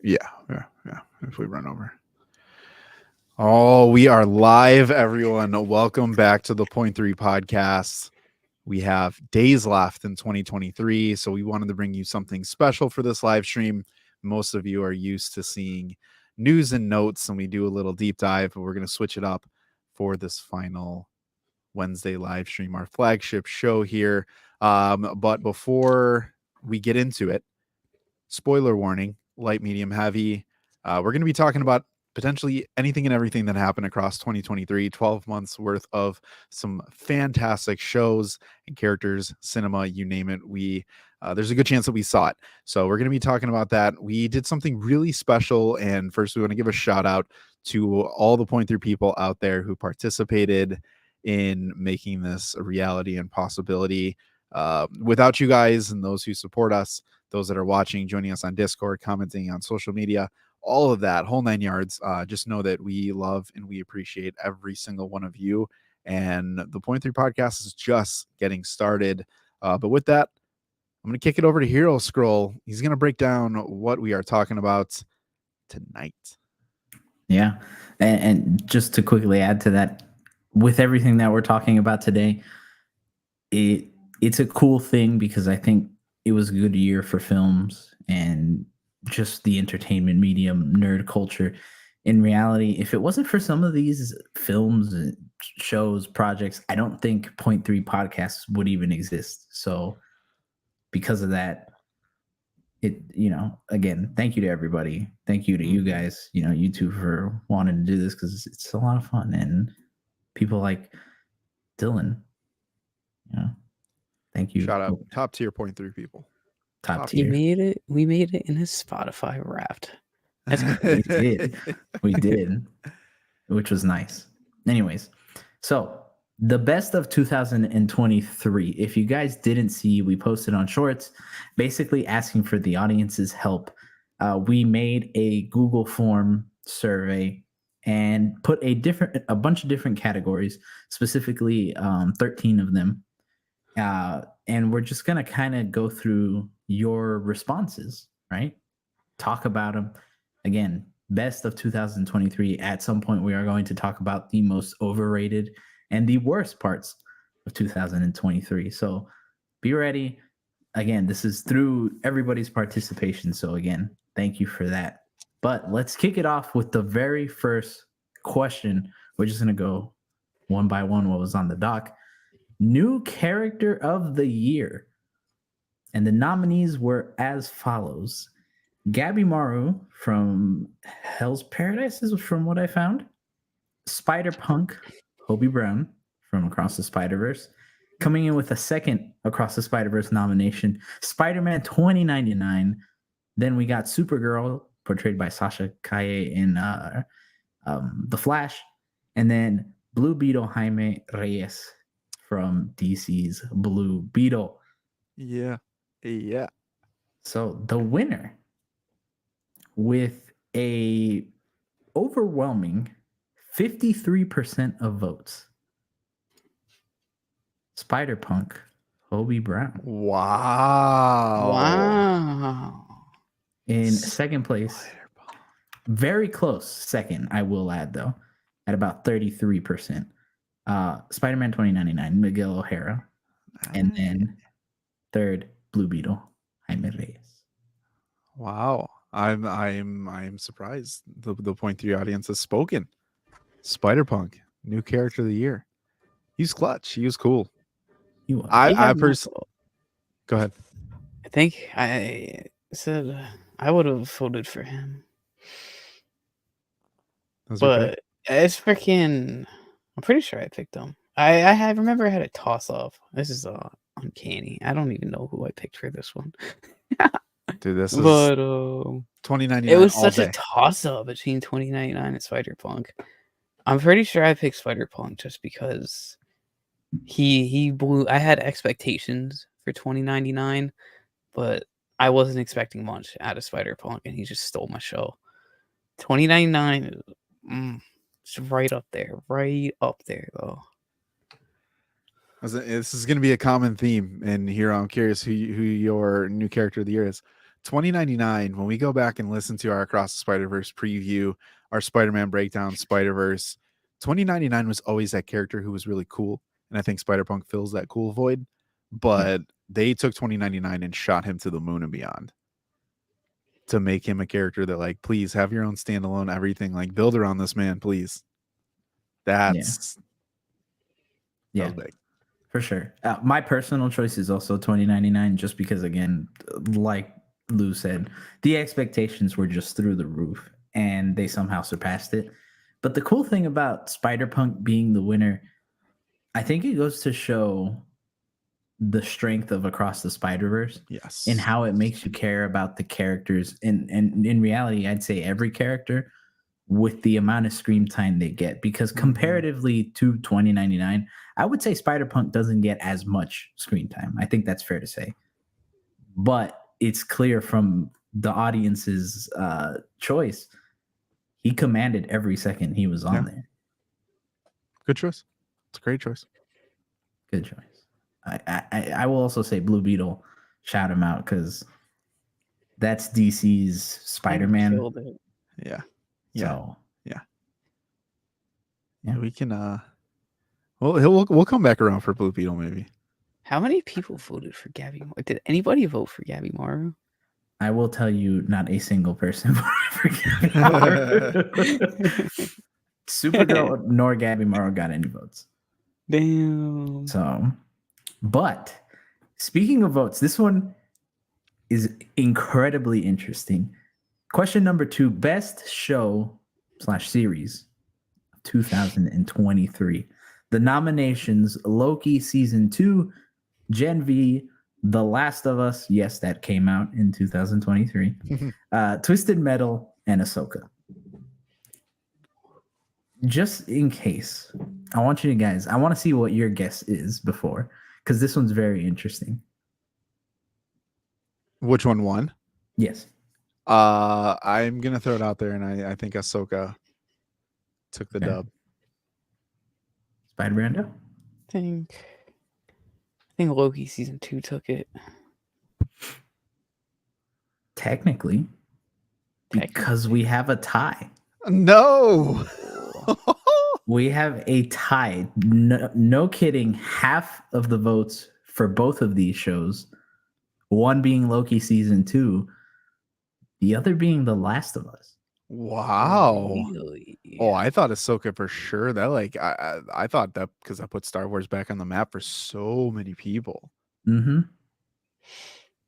Yeah. If we run over. Oh, we are live, everyone. Welcome back to the Point Three podcast. We have days left in 2023, so we wanted to bring you something special for this live stream. Most of you are used to seeing news and notes, and we do a little deep dive, but we're going to switch it up for this final Wednesday live stream, our flagship show here. But before we get into it, spoiler warning, light, medium, heavy. We're going to be talking about potentially anything and everything that happened across 2023, 12 months worth of some fantastic shows and characters, cinema, you name it. There's a good chance that we saw it. So we're going to be talking about that. We did something really special. And first, we want to give a shout out to all the Point Through people out there who participated in making this a reality and possibility. Without you guys and those who support us, those that are watching, joining us on Discord, commenting on social media, all of that, whole 9 yards, just know that we love and we appreciate every single one of you. And the Point Three podcast is just getting started. But with that, I'm going to kick it over to Hero Scroll. He's going to break down what we are talking about tonight. Yeah. And just to quickly add to that, with everything that we're talking about today, it's a cool thing because I think it was a good year for films and just the entertainment medium, nerd culture. In reality, if it wasn't for some of these films, shows, projects, I don't think Point Three podcasts would even exist. So because of that, again, thank you to everybody. Thank you to you guys, you two for wanting to do this because it's a lot of fun. And people like Dylan, thank you. Shout out, top tier Point Three people. Top tier. We made it in his Spotify Wrapped. That's we did, which was nice. Anyways, so the best of 2023. If you guys didn't see, we posted on Shorts, basically asking for the audience's help. We made a Google form survey and put a bunch of different categories, specifically 13 of them. And we're just going to kind of go through your responses, right? Talk about them. Again, best of 2023. At some point, we are going to talk about the most overrated and the worst parts of 2023. So be ready. Again, this is through everybody's participation. So again, thank you for that. But let's kick it off with the very first question. We're just going to go one by one what was on the doc. New character of the year. And the nominees were as follows. Gabby Maru from Hell's Paradise is from what I found. Spider-Punk, Hobie Brown from Across the Spider-Verse. Coming in with a second Across the Spider-Verse nomination, Spider-Man 2099. Then we got Supergirl, portrayed by Sasha Calle in The Flash. And then Blue Beetle Jaime Reyes from DC's Blue Beetle. Yeah. So the winner with a overwhelming 53% of votes, Spider-Punk, Hobie Brown. Wow. In second place, very close second, I will add though, at about 33%. Spider-Man 2099, Miguel O'Hara. And then third, Blue Beetle, Jaime Reyes. Wow. I'm surprised. The Point Three audience has spoken. Spider-Punk, new character of the year. He's clutch. He was cool. I personally go ahead. I think I said I would have voted for him. But it's freaking, I'm pretty sure I picked him. I remember I had a toss up. This is uncanny. I don't even know who I picked for this one. Dude, this is 2099. It was such a toss up between 2099 and Spider-Punk. I'm pretty sure I picked Spider-Punk just because he blew. I had expectations for 2099, but I wasn't expecting much out of Spider-Punk, and he just stole my show. 2099 is right up there though. This is going to be a common theme in here. I'm curious who your new character of the year is. 2099, when we go back and listen to our Across the Spider-Verse preview, our Spider-Man breakdown, Spider-Verse, 2099 was always that character who was really cool. And I think Spider-Punk fills that cool void. But they took 2099 and shot him to the moon and beyond to make him a character that, like, please have your own standalone everything. Like, build around this man, please. That's that was big. For sure. My personal choice is also 2099, just because, again, like Lou said, the expectations were just through the roof and they somehow surpassed it. But the cool thing about Spider-Punk being the winner, I think it goes to show the strength of Across the Spider-Verse. Yes. And how it makes you care about the characters. And in reality, I'd say every character with the amount of screen time they get. Because comparatively to 2099, I would say Spider-Punk doesn't get as much screen time. I think that's fair to say. But it's clear from the audience's choice, he commanded every second he was on there. Good choice. It's a great choice. Good choice. I will also say Blue Beetle, shout him out, because that's DC's Spider-Man. Yeah. So, yeah. Yeah. We can we'll come back around for Blue Beetle maybe. How many people voted for Gabby Morrow? Did anybody vote for Gabby Morrow? I will tell you, not a single person voted for Gabby Morrow. Supergirl nor Gabby Morrow got any votes. Damn. So, but speaking of votes, this one is incredibly interesting. Question number 2, best show / series 2023. The nominations: Loki season 2, Gen V, The Last of Us. Yes, that came out in 2023. Twisted Metal and Ahsoka. Just in case, I want to see what your guess is before, because this one's very interesting. Which one won? Yes. I'm gonna throw it out there, and I think Ahsoka took the dub. Spider-Brando? I think Loki season 2 took it. Technically, because we have a tie. No. We have a tie. No kidding. Half of the votes for both of these shows, one being Loki season 2, the other being The Last of Us. Wow. Really? Oh, I thought Ahsoka for sure. That, like, I thought that because I put Star Wars back on the map for so many people. Mm-hmm.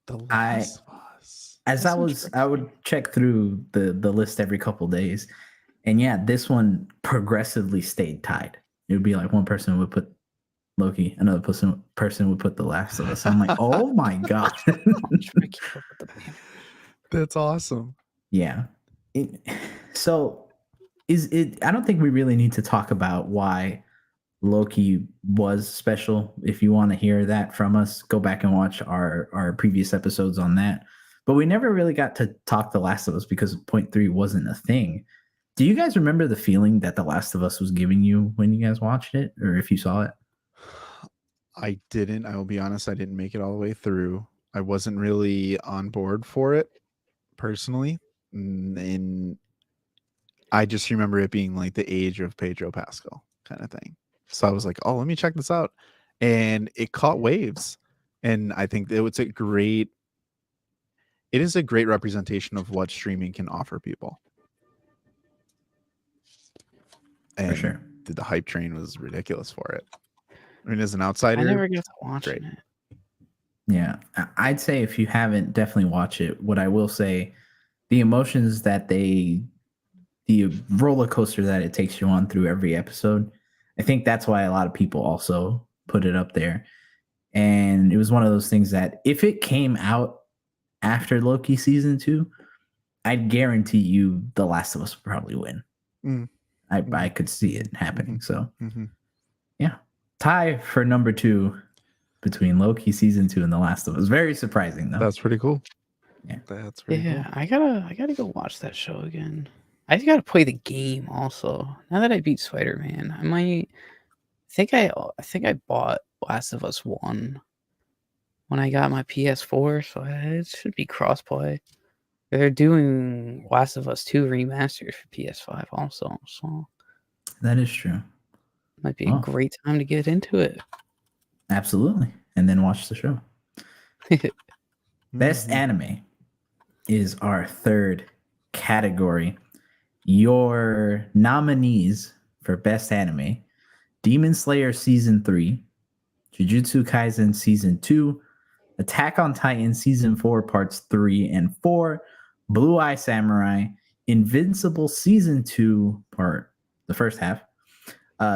The Last of Us. I would check through the list every couple days, and yeah, this one progressively stayed tied. It would be like one person would put Loki, another person would put The Last of Us. I'm like, oh my god. That's awesome. Yeah. So I don't think we really need to talk about why Loki was special. If you want to hear that from us, go back and watch our previous episodes on that. But we never really got to talk The Last of Us because Point 3 wasn't a thing. Do you guys remember the feeling that The Last of Us was giving you when you guys watched it, or if you saw it? I didn't. I will be honest. I didn't make it all the way through. I wasn't really on board for it personally. And I just remember it being like the age of Pedro Pascal kind of thing. So I was like, oh, let me check this out. And it caught waves. And I think it is a great representation of what streaming can offer people. And for sure. The hype train was ridiculous for it. I mean, as an outsider, I never got to watch it. Yeah. I'd say if you haven't, definitely watch it. What I will say, the emotions that the roller coaster that it takes you on through every episode, I think that's why a lot of people also put it up there. And it was one of those things that if it came out after Loki season 2, I'd guarantee you The Last of Us would probably win. I could see it happening. So yeah, tie for number 2 between Loki season 2 and The Last of Us. Very surprising though. That's pretty cool. Yeah, that's pretty cool. I gotta go watch that show again. I just gotta play the game also. Now that I beat Spider-Man, I think I bought Last of Us 1 when I got my PS4, so it should be crossplay. They're doing Last of Us 2 remastered for PS5 also, so That is true. might be a great time to get into it. Absolutely. And then watch the show. Best anime is our third category. Your nominees for best anime: Demon Slayer Season 3, Jujutsu Kaisen Season 2, Attack on Titan Season 4 Parts 3 and 4, Blue Eye Samurai, Invincible Season 2 the first half,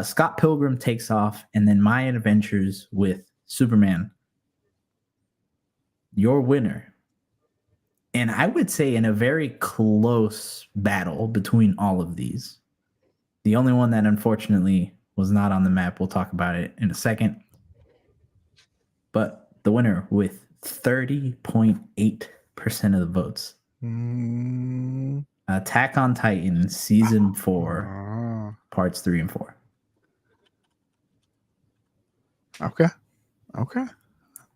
Scott Pilgrim Takes Off, and then My Adventures with Superman. Your winner, and I would say in a very close battle between all of these, the only one that unfortunately was not on the map, we'll talk about it in a second, but the winner with 30.8% of the votes, Attack on Titan Season 4 Parts 3 and 4. Okay.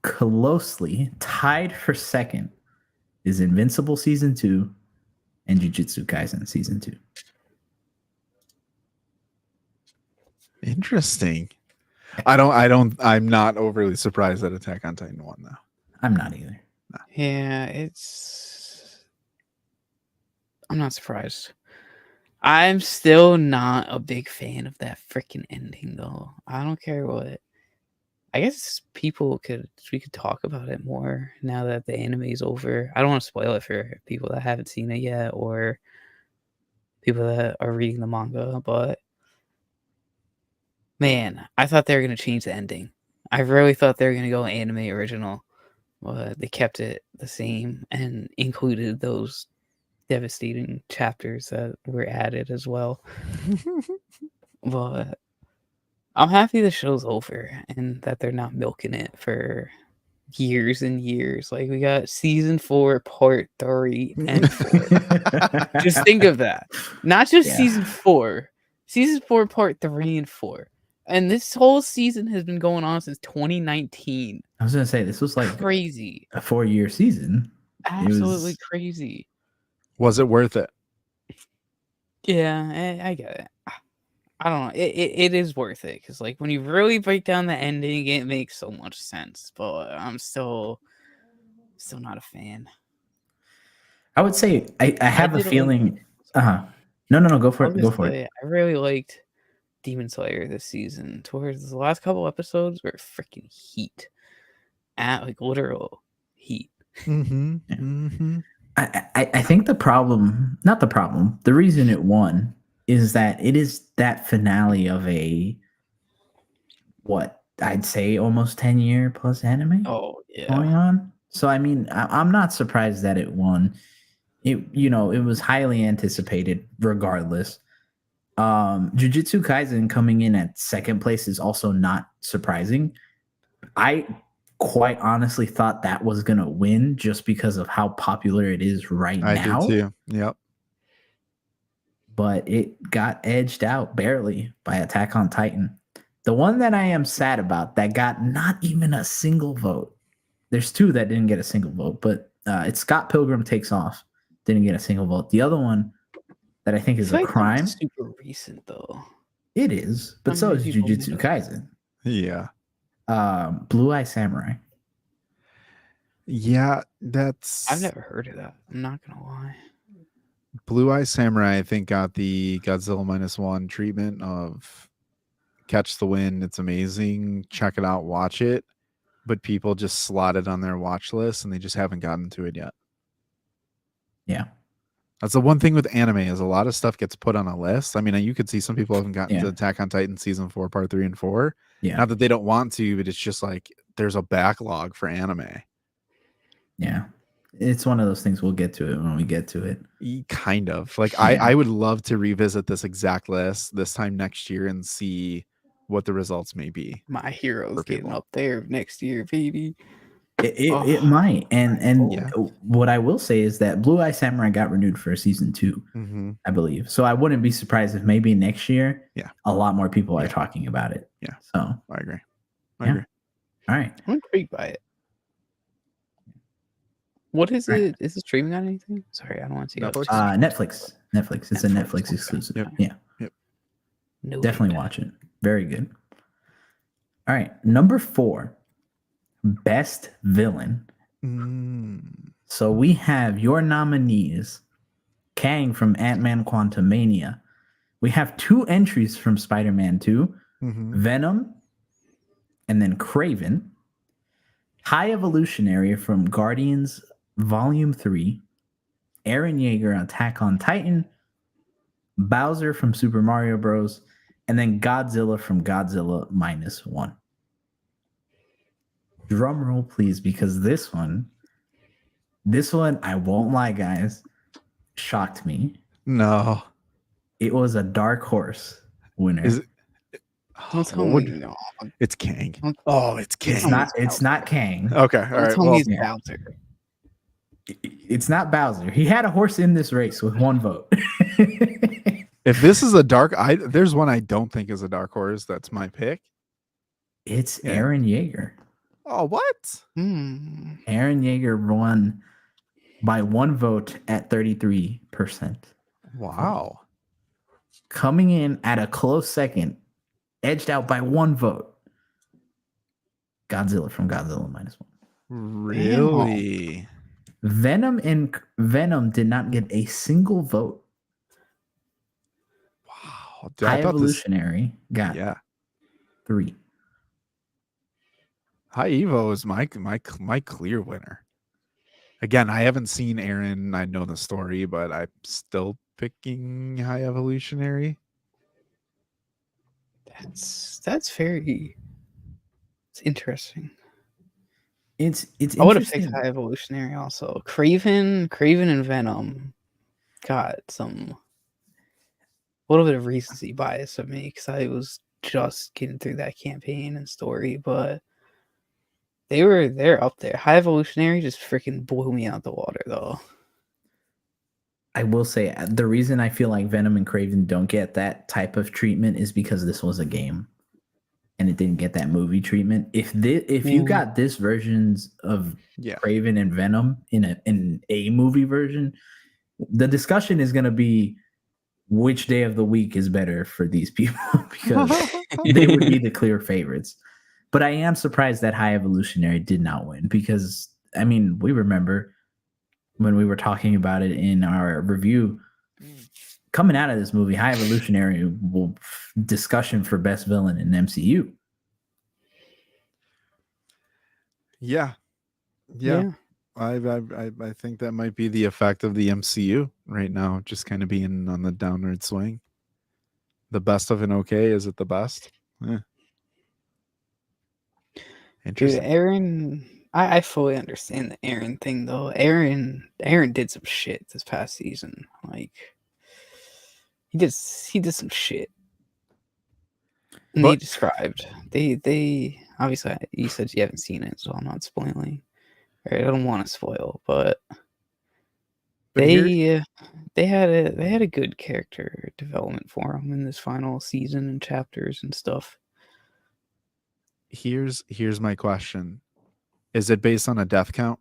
Closely tied for second is Invincible Season 2 and Jujutsu Kaisen Season 2. Interesting. I'm not overly surprised that Attack on Titan won though. I'm not either. No. Yeah, I'm not surprised. I'm still not a big fan of that freaking ending though. I don't care what. I guess we could talk about it more now that the anime is over. I don't want to spoil it for people that haven't seen it yet or people that are reading the manga, but man, I thought they were going to change the ending. I really thought they were going to go anime original, but they kept it the same and included those devastating chapters that were added as well. But I'm happy the show's over and that they're not milking it for years and years. Like, we got Season 4, Part 3 and 4. Just think of that. Not just Season 4. Season 4, Part 3 and 4. And this whole season has been going on since 2019. I was going to say, this was like crazy. A 4-year season. Absolutely crazy. Was it worth it? Yeah, I get it. I don't know. It is worth it because, like, when you really break down the ending, it makes so much sense. But I'm still not a fan. I would say I have a feeling. No, go for it. Go for it. I really liked Demon Slayer this season. Towards the last couple episodes were freaking heat, at like literal heat. I think the reason it won is that it is that finale of a, what I'd say almost 10-year plus anime going on. So I mean, I'm not surprised that it won. It was highly anticipated regardless. Jujutsu Kaisen coming in at second place is also not surprising. I quite honestly thought that was gonna win just because of how popular it is now. I did too. Yep. But it got edged out barely by Attack on Titan. The one that I am sad about that got not even a single vote. There's two that didn't get a single vote, but it's Scott Pilgrim Takes Off. Didn't get a single vote. The other one that I think is a crime. Super recent though. It is, but so is Jujutsu Kaisen. Yeah. Blue Eye Samurai. Yeah, I've never heard of that. I'm not gonna lie. Blue Eye Samurai, I think, got the Godzilla -1 treatment of catch the wind. It's amazing. Check it out. Watch it. But people just slot it on their watch list and they just haven't gotten to it yet. Yeah. That's the one thing with anime is a lot of stuff gets put on a list. I mean, you could see some people haven't gotten to Attack on Titan Season 4, Part 3 and 4. Yeah. Not that they don't want to, but it's just like there's a backlog for anime. Yeah. It's one of those things, we'll get to it when we get to it. Kind of. Like, I would love to revisit this exact list this time next year and see what the results may be. My Hero's getting up there next year, baby. It might. And what I will say is that Blue Eye Samurai got renewed for Season 2, I believe. So I wouldn't be surprised if maybe next year a lot more people are talking about it. Yeah. So I agree. All right. I'm intrigued by it. What is it? Is it streaming on anything? Sorry, I don't want to see Netflix? Netflix. It's a Netflix exclusive. Yep. Yeah. No, Definitely watch it. Very good. All right. Number 4, best villain. So we have your nominees: Kang from Ant-Man Quantumania. We have 2 entries from Spider-Man 2, Venom, and then Kraven. High Evolutionary from Guardians Volume 3, Eren Yeager, Attack on Titan, Bowser from Super Mario Bros., and then Godzilla from Godzilla -1. Drum roll, please, because this one, I won't lie, guys, shocked me. No. It was a dark horse winner. Is it? Don't tell What me. would- No. It's Kang. Oh, It's Kang. It's not Kang. Okay. All Don't right. tell me Well, it's Bowser. It's not Bowser. He had a horse in this race with 1 vote. if this is a there's one I don't think is a dark horse. That's my pick. It's Yeah. Eren Yeager. Oh, what? Eren Yeager won by 1 vote at 33%. Wow. Coming in at a close second, edged out by 1 vote, Godzilla from Godzilla -1. Really? Venom did not get a single vote. Wow. High Evolutionary got 3. High Evo is my clear winner. Again, I haven't seen Aaron. I know the story, but I'm still picking High Evolutionary. That's very. It's interesting. It's I would have picked interesting. High Evolutionary also. Kraven and Venom got some little bit of recency bias of me because I was just getting through that campaign and story, but they're up there. High Evolutionary just freaking blew me out the water though. I will say the reason I feel like Venom and Kraven don't get that type of treatment is because this was a game and it didn't get that movie treatment. If you got this versions of Kraven and Venom in a movie version, the discussion is going to be which day of the week is better for these people because they would be the clear favorites. But I am surprised that High Evolutionary did not win because, I mean, we remember when we were talking about it in our review, coming out of this movie, High Evolutionary discussion for best villain in MCU. Yeah. I think that might be the effect of the MCU right now, just kind of being on the downward swing. The best of an okay, is it the best? Yeah. Interesting. Dude, Aaron, I fully understand the Aaron thing though. Aaron did some shit this past season. Like he did some shit. And they described. They obviously you said you haven't seen it, so I'm not spoiling. Right, I don't want to spoil, but they had a good character development for him in this final season and chapters and stuff. Here's my question. Is it based on a death count?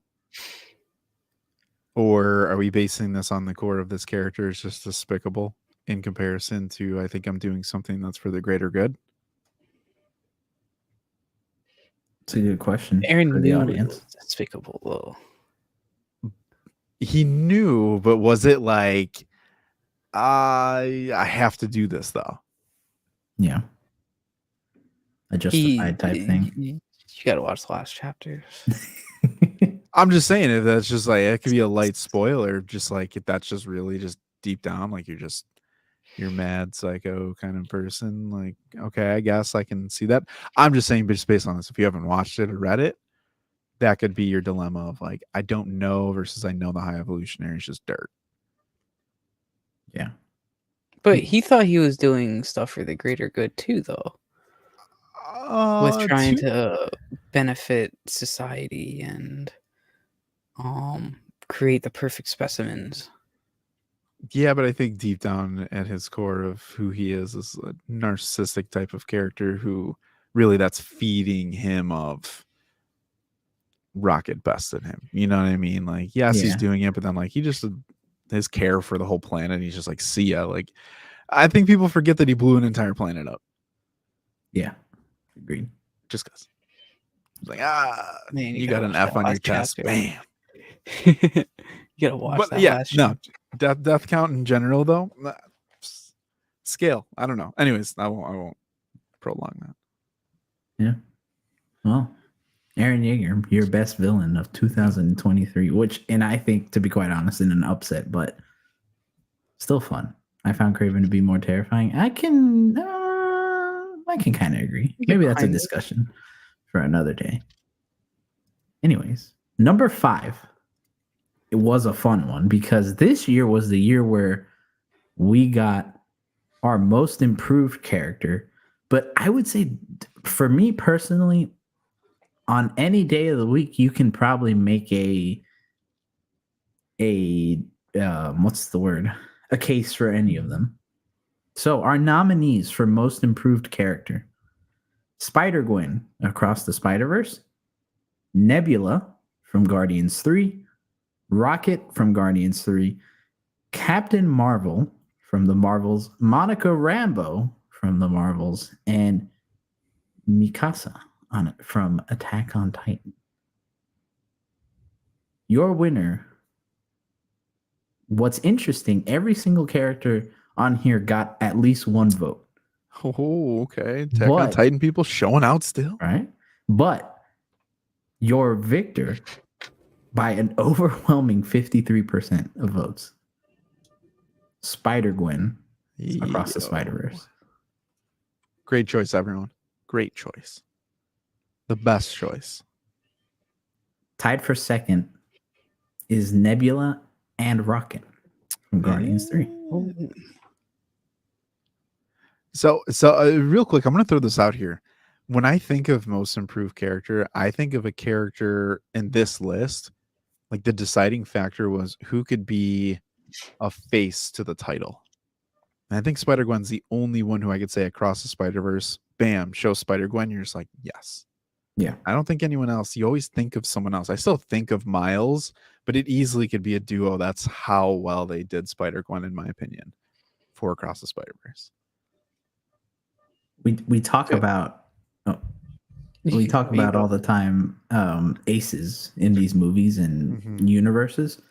Or are we basing this on the core of this character is just despicable in comparison to I think I'm doing something that's for the greater good? It's a good question. Aaron for the knew audience. it was despicable though. He knew, but was it like I have to do this though? Yeah. A justified type thing. You gotta watch the last chapters. I'm just saying if that's just like it could be a light spoiler, just like if that's just really just deep down, like you're mad psycho kind of person. Like, okay, I guess I can see that. I'm just saying just based on this, if you haven't watched it or read it, that could be your dilemma of like, I don't know versus I know the High Evolutionary is just dirt. Yeah. But he thought he was doing stuff for the greater good too, though. With trying to benefit society and create the perfect specimens. Yeah, but I think deep down at his core of who he is a narcissistic type of character who really that's feeding him of Rocket bested him. You know what I mean? Like, yes, he's doing it, but then like he just his care for the whole planet. He's just like, see ya. Like, I think people forget that he blew an entire planet up. Yeah, agreed. Just because. Like, man, you got an F on your chest. Bam. You gotta watch but that. Yeah, last no. Death count in general, though. Scale. I don't know. Anyways, I won't prolong that. Yeah. Well, Eren Yeager, your best villain of 2023, and I think, to be quite honest, in an upset, but still fun. I found Kraven to be more terrifying. I can kind of agree. Maybe that's a discussion for another day. Anyways, number 5. It was a fun one because this year was the year where we got our most improved character. But I would say, for me personally, on any day of the week, you can probably make a what's the word? A case for any of them. So our nominees for most improved character: Spider-Gwen Across the Spider-Verse, Nebula from Guardians 3, Rocket from Guardians 3, Captain Marvel from the Marvels, Monica Rambeau from the Marvels, and Mikasa from Attack on Titan. Your winner. What's interesting, every single character on here got at least 1 vote. Oh, okay. Attack on Titan people showing out still. Right? But your victor by an overwhelming 53% of votes. Spider-Gwen Across the Spider-Verse. Great choice, everyone. Great choice. The best choice. Tied for second is Nebula and Rocket from Guardians 3. So real quick, I'm going to throw this out here. When I think of most improved character, I think of a character in this list. Like, the deciding factor was who could be a face to the title. And I think Spider-Gwen's the only one who I could say Across the Spider-Verse, bam, show Spider-Gwen. You're just like, yes. Yeah. I don't think anyone else. You always think of someone else. I still think of Miles, but it easily could be a duo. That's how well they did Spider-Gwen, in my opinion, for Across the Spider-Verse. We talk about we talk about all the time aces in these movies and universes.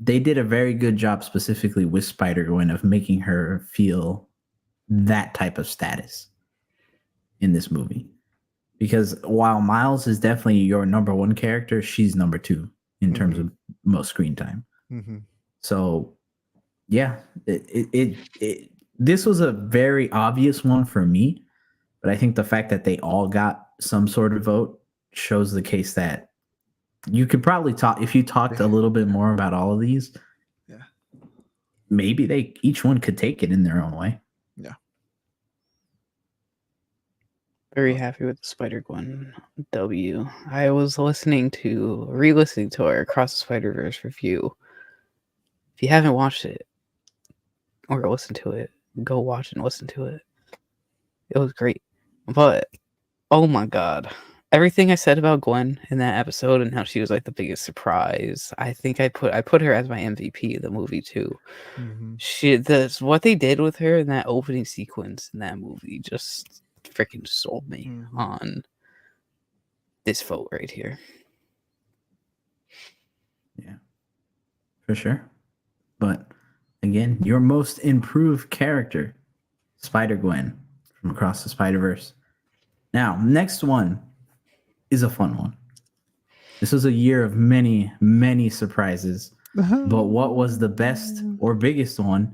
They did a very good job specifically with Spider-Gwen of making her feel that type of status in this movie. Because while Miles is definitely your number 1 character, she's number 2 in terms of most screen time. So, yeah, this was a very obvious one for me, but I think the fact that they all got some sort of vote shows the case that you could probably talk, if you talked a little bit more about all of these, maybe each one could take it in their own way. Yeah. Very happy with the Spider-Gwen W. I was re-listening to our Across the Spider-Verse review. If you haven't watched it or listened to it, go watch and listen to it. It was great. But, oh my God. Everything I said about Gwen in that episode and how she was like the biggest surprise, I think I put her as my MVP of the movie too. What they did with her in that opening sequence in that movie just freaking sold me on this vote right here. Yeah, for sure. But again, your most improved character, Spider-Gwen from Across the Spider-Verse. Now, next one is a fun one. This was a year of many, many surprises. But what was the best or biggest one?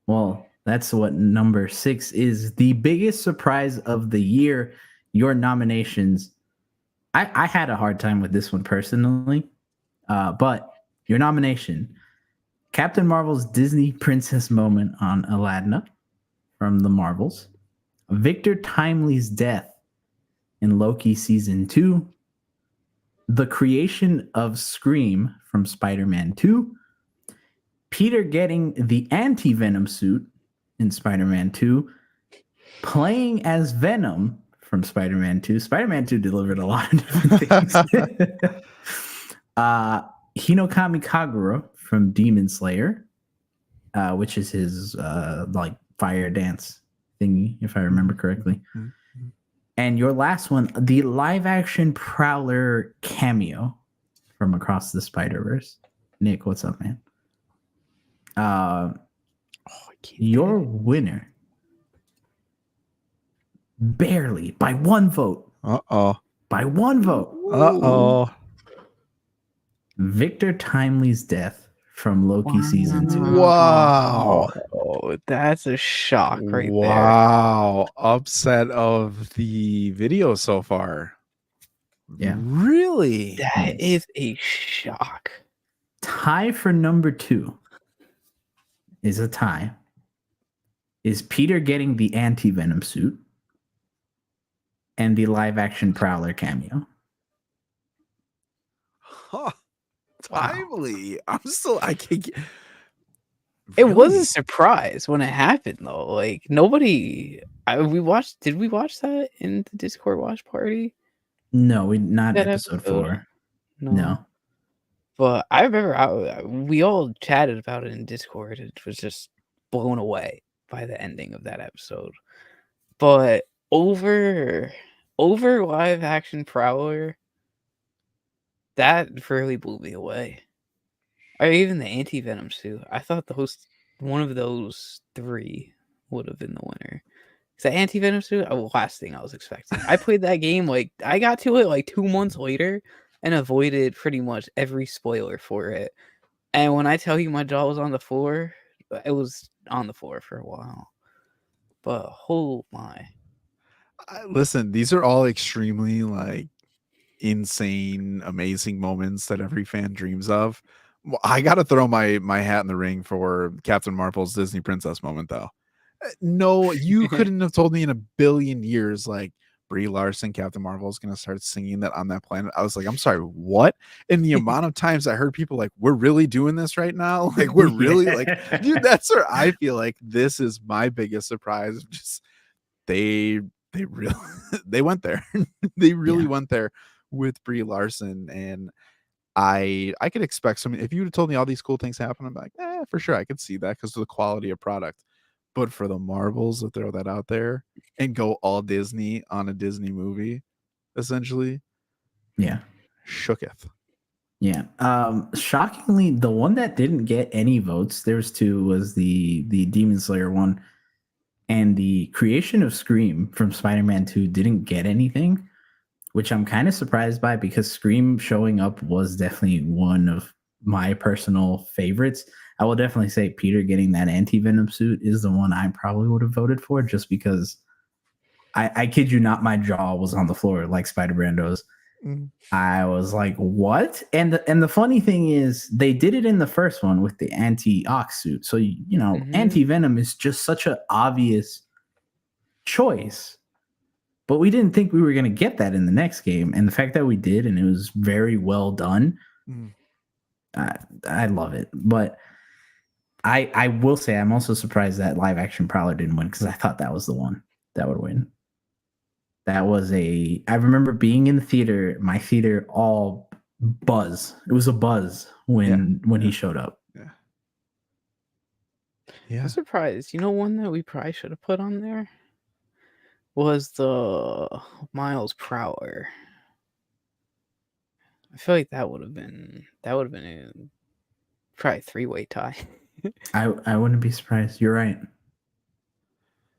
Well, that's what number 6 is. The biggest surprise of the year. Your nominations. I had a hard time with this one personally. But your nomination: Captain Marvel's Disney princess moment on Aladdin from the Marvels, Victor Timely's death in Loki season 2, the creation of Scream from Spider-Man 2, Peter getting the anti-Venom suit in Spider-Man 2, playing as Venom from Spider-Man 2. Spider-Man 2 delivered a lot of different things. Hinokami Kagura from Demon Slayer, which is his like fire dance thingy, if I remember correctly. And your last one, the live action Prowler cameo from Across the Spider-Verse. Nick, what's up, man? Your winner, barely by one vote. By one vote. Victor Timely's death from Loki season 2. Wow. Oh, that's a shock right there. Wow. Upset of the video so far. Yeah. Really? That is a shock. Tie for number 2 is a tie. Is Peter getting the anti-venom suit and the live action Prowler cameo? Huh. Timely. I can't get... It was a surprise when it happened though. Like nobody did we watch that in the Discord watch party? No, not That episode 4. No. But I remember we all chatted about it in Discord. It was just blown away by the ending of that episode. But over live action Prowler, that really blew me away. Or even the anti-venom suit. I thought one of those 3 would have been the winner. The anti-venom suit, the last thing I was expecting. I played that game, like, I got to it like 2 months later and avoided pretty much every spoiler for it. And when I tell you my jaw was on the floor, it was on the floor for a while. But oh my. Listen, these are all extremely like insane, amazing moments that every fan dreams of. Well, I gotta throw my hat in the ring for Captain Marvel's Disney Princess moment, though. No, you couldn't have told me in a billion years, like Brie Larson, Captain Marvel is gonna start singing that on that planet. I was like, I'm sorry, what? And the amount of times I heard people like, we're really doing this right now, like we're really like, dude, that's where I feel like this is my biggest surprise. Just they really they went there. They really went there with Brie Larson, and I could expect some. If you would have told me all these cool things happen, I'm like, for sure I could see that because of the quality of product. But for the Marvels to throw that out there and go all Disney on a Disney movie, essentially, shooketh. Yeah. Shockingly, the one that didn't get any votes, there's 2, was the Demon Slayer one, and the creation of Scream from Spider-Man 2 didn't get anything, which I'm kind of surprised by because Scream showing up was definitely one of my personal favorites. I will definitely say Peter getting that anti-venom suit is the one I probably would have voted for, just because I kid you not, my jaw was on the floor like Spider-Brando's. I was like, what? And the funny thing is they did it in the first one with the anti-ox suit. So, anti-venom is just such an obvious choice. But we didn't think we were going to get that in the next game. And the fact that we did, and it was very well done, I love it. But I will say I'm also surprised that live action Prowler didn't win, because I thought that was the one that would win. That was I remember being in the theater, my theater all buzz. It was a buzz when he showed up. Yeah. I'm surprised. One that we probably should have put on there was the Miles Prowler. I feel like that would have been a probably 3-way tie. I wouldn't be surprised. You're right.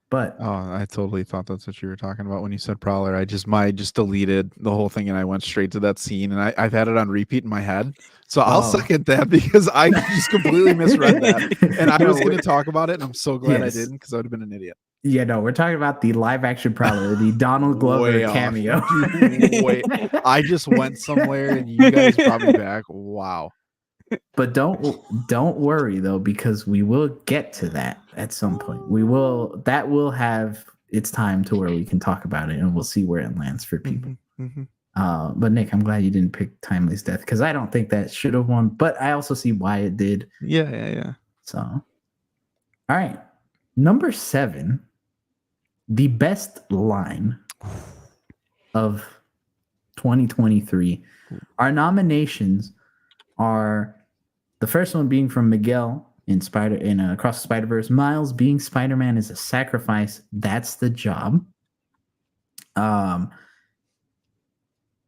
But I totally thought that's what you were talking about when you said Prowler. I just deleted the whole thing and I went straight to that scene, and I've had it on repeat in my head. So I'll second that, because I just completely misread that. And I was going to talk about it, and I'm so glad I didn't, because I would have been an idiot. Yeah, no, we're talking about the live action Prowler, the Donald Glover cameo. Wait, I just went somewhere and you guys brought me back. Wow. But don't worry though, because we will get to that at some point. That will have its time to where we can talk about it, and we'll see where it lands for people. But Nick, I'm glad you didn't pick Timely's death, because I don't think that should have won, but I also see why it did. Yeah. So, all right, number 7, the best line of 2023. Our nominations are the first one being from Miguel in Across the Spider-Verse. Miles, being Spider-Man is a sacrifice. That's the job.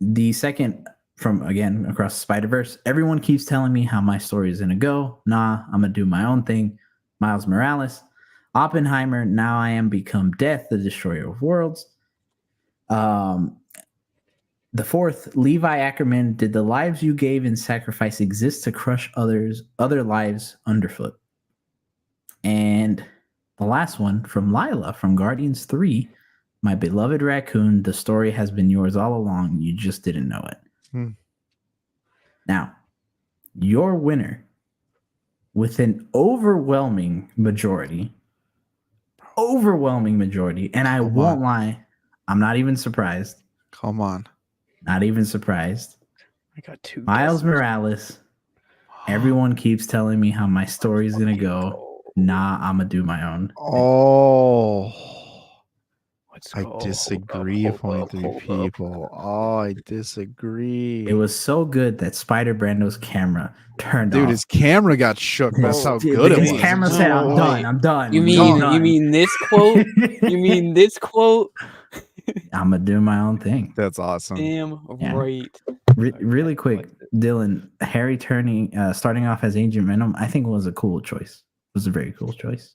The second from, again, Across the Spider-Verse. Everyone keeps telling me how my story is gonna go. Nah, I'm gonna do my own thing. Miles Morales. Oppenheimer. Now I am become death, the destroyer of worlds. The fourth, Levi Ackerman. Did the lives you gave in sacrifice exist to crush other lives underfoot? And the last one from Lila from Guardians 3. My beloved raccoon, the story has been yours all along. You just didn't know it. Now, your winner with an overwhelming majority, and I won't lie, I'm not even surprised. Come on. Not even surprised. I got 2 Miles guesses. Morales. Everyone keeps telling me how my story is going to go. Nah, I'm going to do my own. Oh. I Hold disagree, up. 23 people. Oh, I disagree. It was so good that Spider Brando's camera turned Dude, off. his camera got shook. That's how good it was. His camera said, "I'm done. I'm done." You mean this quote? You mean this quote? I'm gonna do my own thing. That's awesome. Damn right. Really quick, Dylan, Harry starting off as Agent Venom, I think was a cool choice. It was a very cool choice.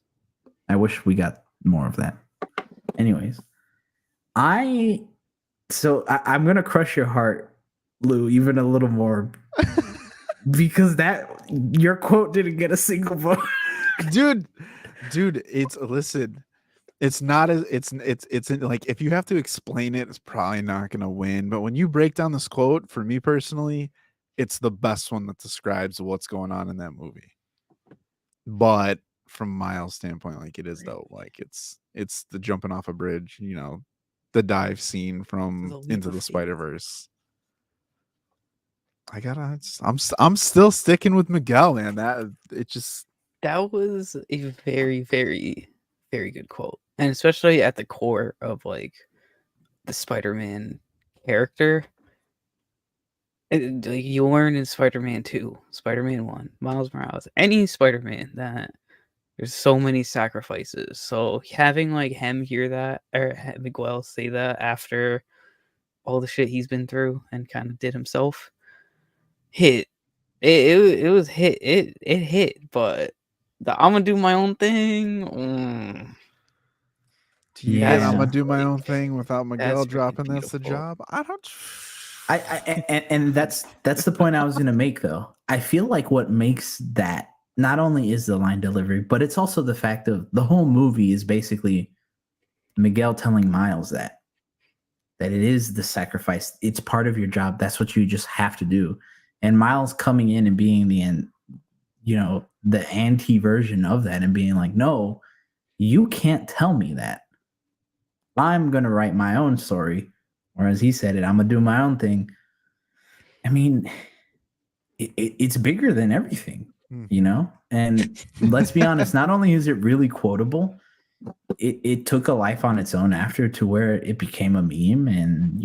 I wish we got more of that. Anyways, I'm gonna crush your heart, Lou, even a little more, because your quote didn't get a single vote. dude, it's not as it's like, if you have to explain it, it's probably not gonna win. But when you break down this quote, for me personally, it's the best one that describes what's going on in that movie. But from Miles' standpoint, like, it is though, like it's the jumping off a bridge, the dive scene from Into the Spider-Verse. I'm still sticking with Miguel, man. That was a very, very, very good quote, and especially at the core of like the Spider-Man character. You learn in Spider-Man 2, Spider-Man 1, Miles Morales, any Spider-Man, that there's so many sacrifices. So having like him hear that, or Miguel say that after all the shit he's been through and kind of did himself, hit. It was hit. It hit, but I'm gonna do my own thing. I'm gonna do my own thing without Miguel dropping that's the job. I don't. And that's the point I was gonna make, though. I feel like what makes that not only is the line delivery, but it's also the fact of the whole movie is basically Miguel telling Miles that it is the sacrifice. It's part of your job. That's what you just have to do. And Miles coming in and being the anti version of that and being like, no, you can't tell me that. I'm going to write my own story. Or as he said it, I'm going to do my own thing. I mean, it's bigger than everything, And let's be honest, not only is it really quotable, it took a life on its own after, to where it became a meme, and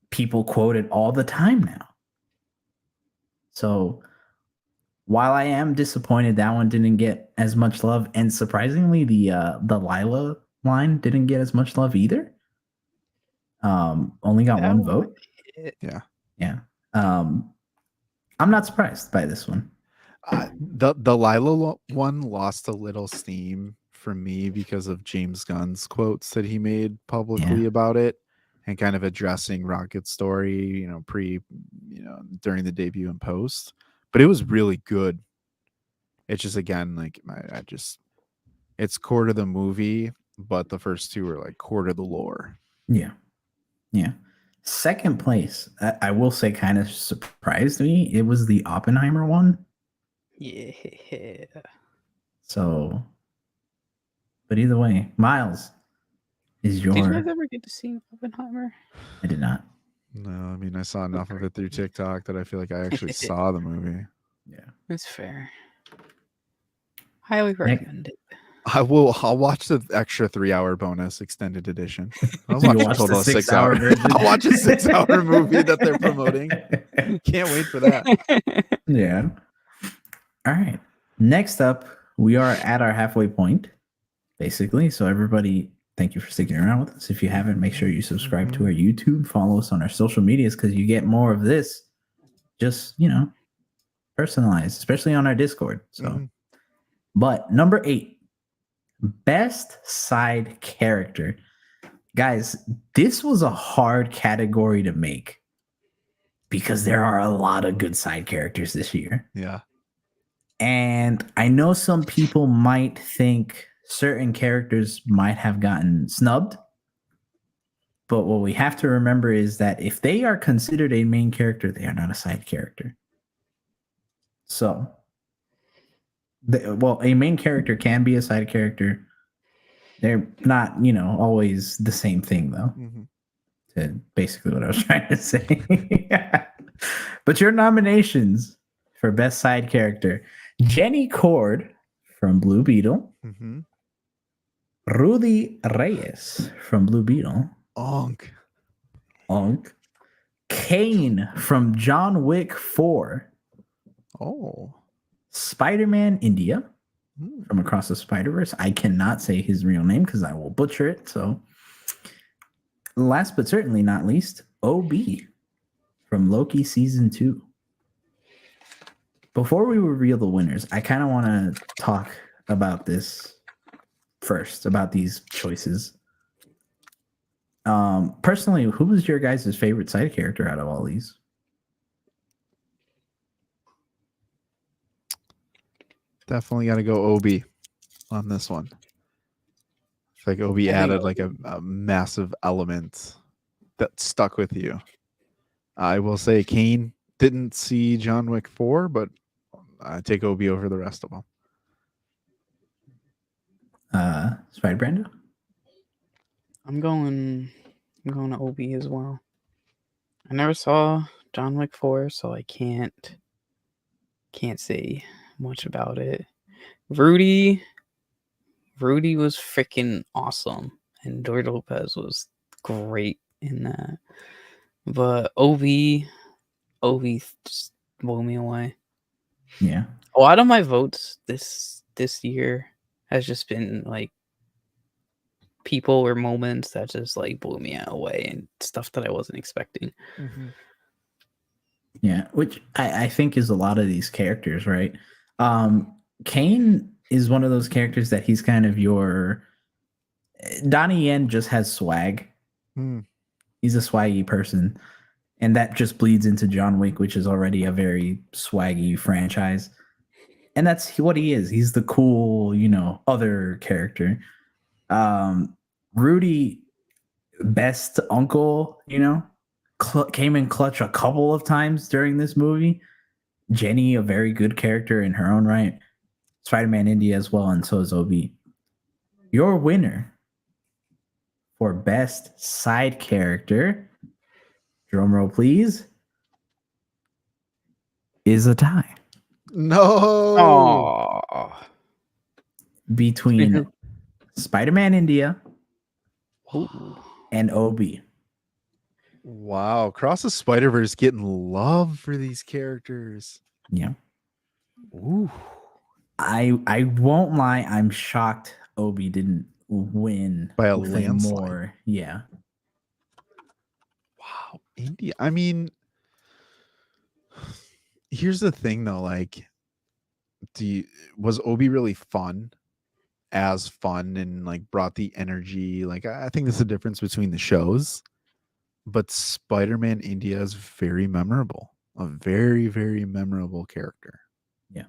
people quote it all the time now. So while I am disappointed that one didn't get as much love, and surprisingly the Lila line didn't get as much love either. Only got one vote. Yeah. I'm not surprised by this one. The Lila one lost a little steam for me because of James Gunn's quotes that he made publicly about it, and kind of addressing Rocket's story, during the debut and post. But it was really good. It's just, again, like, it's core to the movie, but the first two are like core to the lore. Yeah. Second place, I will say, kind of surprised me. It was the Oppenheimer one. Yeah. So, but either way, Miles is your. Did you guys ever get to see Oppenheimer? I did not. No, I mean, I saw enough of it through TikTok that I feel like I actually saw the movie. Yeah, that's fair. Highly recommend it. I'll watch the extra 3-hour bonus extended edition. I'll So you watch a watch total the of 6 6 hour. hour version? I'll watch a 6-hour movie that they're promoting. Can't wait for that. Yeah. All right. Next up, we are at our halfway point, basically. So everybody, thank you for sticking around with us. If you haven't, make sure you subscribe to our YouTube, follow us on our social medias, because you get more of this. Just, personalized, especially on our Discord. So, but number 8. Best side character. Guys, this was a hard category to make because there are a lot of good side characters this year. Yeah. And I know some people might think certain characters might have gotten snubbed. But what we have to remember is that if they are considered a main character, they are not a side character. So, a main character can be a side character. They're not, always the same thing, though. To basically what I was trying to say. But your nominations for best side character: Jenny Cord from Blue Beetle, Rudy Reyes from Blue Beetle, Onk. Kane from John Wick 4. Oh. Spider-Man India from Across the Spider-Verse. I cannot say his real name because I will butcher it. So, last but certainly not least, OB from Loki Season 2. Before we reveal the winners, I kind of want to talk about this first, about these choices. Personally, who was your guys' favorite side character out of all these? Definitely got to go OB on this one. I feel like OB added like a massive element that stuck with you. I will say Kane didn't see John Wick 4, but I take OB over the rest of them. Spider Brando? I'm going to OB as well. I never saw John Wick 4, so I can't say much about it. Rudy was freaking awesome, and George Lopez was great in that. But OB just blew me away. Yeah. A lot of my votes this year has just been like people or moments that just like blew me away and stuff that I wasn't expecting. Yeah, which I think is a lot of these characters, right? Kane is one of those characters that he's kind of your Donnie Yen just has swag. He's a swaggy person, and that just bleeds into John Wick, which is already a very swaggy franchise. And that's what he is. He's the cool, other character. Rudy, best uncle, came in clutch a couple of times during this movie. Jenny, a very good character in her own right. Spider-Man India as well, and so is OB. Your winner for best side character, drum roll please, is a tie. No. Between Spider-Man India and OB. Wow. Across the Spider-Verse getting love for these characters. Yeah. Ooh. I won't lie, I'm shocked OB didn't win by a with landslide. More. Yeah. Wow. India. I mean, here's the thing though, like, was OB really fun? As fun and like brought the energy? Like, I think there's a difference between the shows, but Spider-Man India is very memorable. A very, very memorable character. Yeah.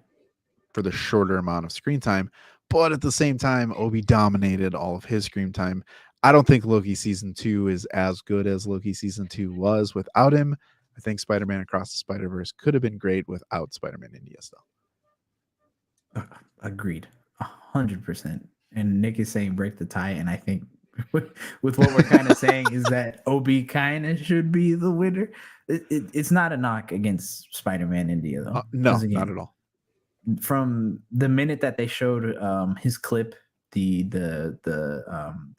For the shorter amount of screen time, but at the same time, Obi dominated all of his screen time. I don't think Loki season 2 is as good as Loki season 2 was without him. I think Spider-Man Across the Spider-Verse could have been great without Spider-Man India still. Agreed. 100%. And Nick is saying break the tie, and I think with what we're kind of saying is that OB kind of should be the winner. It's not a knock against Spider-Man India though. No, again, not at all. From the minute that they showed his clip the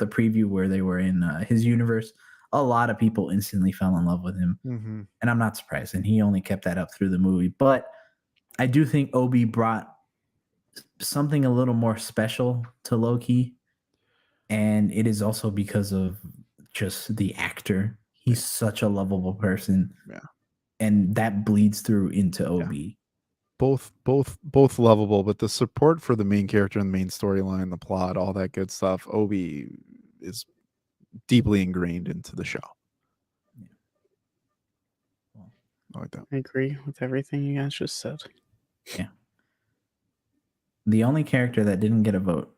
preview where they were in his universe, a lot of people instantly fell in love with him, and I'm not surprised. And he only kept that up through the movie. But I do think Obi brought something a little more special to Loki, and it is also because of just the actor. He's such a lovable person, and that bleeds through into Obi. Both lovable, but the support for the main character and the main storyline, the plot, all that good stuff, Obi is deeply ingrained into the show. I like that. I agree with everything you guys just said. Yeah. The only character that didn't get a vote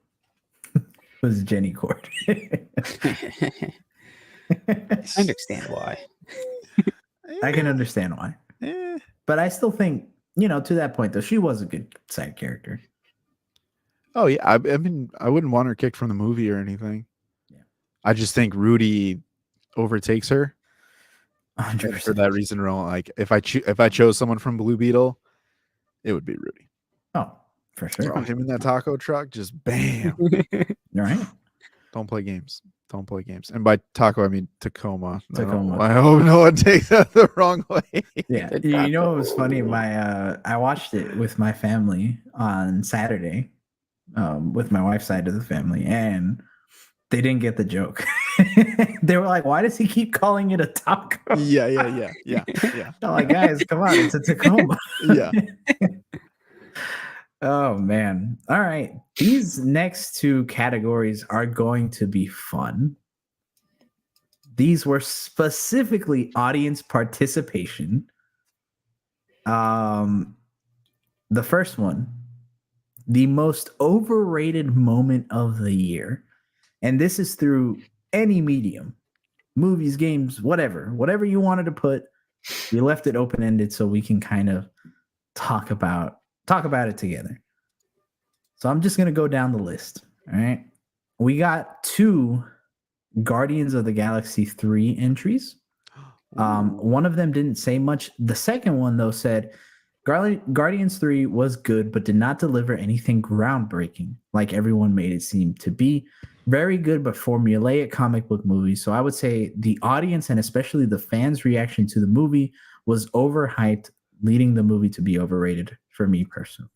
was Jenny Cord. I understand why. I can understand why. But I still think, to that point, though, she was a good side character. Oh, yeah. I mean, I wouldn't want her kicked from the movie or anything. Yeah. I just think Rudy overtakes her. 100%. For that reason, like if I chose someone from Blue Beetle, it would be Rudy. Oh, for sure. Throw him in that taco truck, just bam. All right. Don't play games. Don't play games. And by taco, I mean Tacoma. Tacoma. I hope no one takes that the wrong way. Yeah. You know what was funny? I watched it with my family on Saturday, with my wife's side of the family, and they didn't get the joke. They were like, "Why does he keep calling it a taco?" Yeah. I'm like, guys, come on, it's a Tacoma. Yeah. Oh man. All right. These next two categories are going to be fun. These were specifically audience participation. The first one, the most overrated moment of the year. And this is through any medium, movies, games, whatever you wanted to put. We left it open-ended so we can kind of talk about it together. So I'm just going to go down the list. All right. We got 2 Guardians of the Galaxy 3 entries. One of them didn't say much. The second one, though, said Guardians 3 was good, but did not deliver anything groundbreaking like everyone made it seem to be. Very good, but formulaic comic book movie. So I would say the audience and especially the fans' reaction to the movie was overhyped, leading the movie to be overrated for me personally.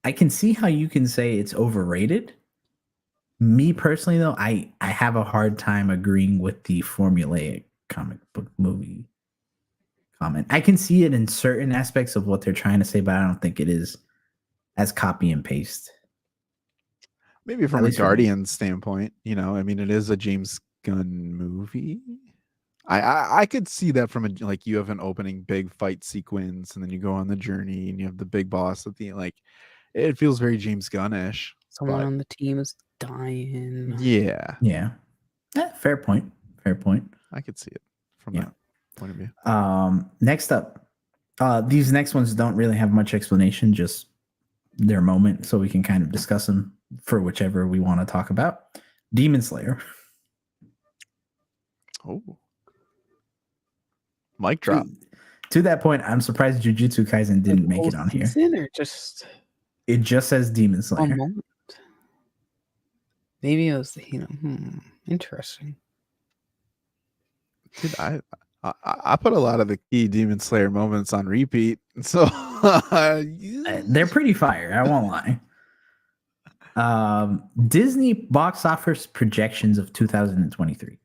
I can see how you can say it's overrated. Me personally, though, I have a hard time agreeing with the formulaic comic book movie comment. I can see it in certain aspects of what they're trying to say, but I don't think it is as copy and paste. Maybe from a Guardian standpoint, I mean, it is a James Gunn movie. I could see that from you have an opening big fight sequence and then you go on the journey and you have the big boss at the end. Like, it feels very James Gunn-ish. Someone on the team is dying. Yeah. Fair point. I could see it from that point of view. Next up, these next ones don't really have much explanation, just their moment, so we can kind of discuss them for whichever we want to talk about. Demon Slayer. Oh. Mic drop. To that point, I'm surprised Jujutsu Kaisen didn't make it on here. It just says Demon Slayer. Maybe it was interesting. Dude, I put a lot of the key Demon Slayer moments on repeat, so they're pretty fire. I won't lie. Disney box office projections of 2023.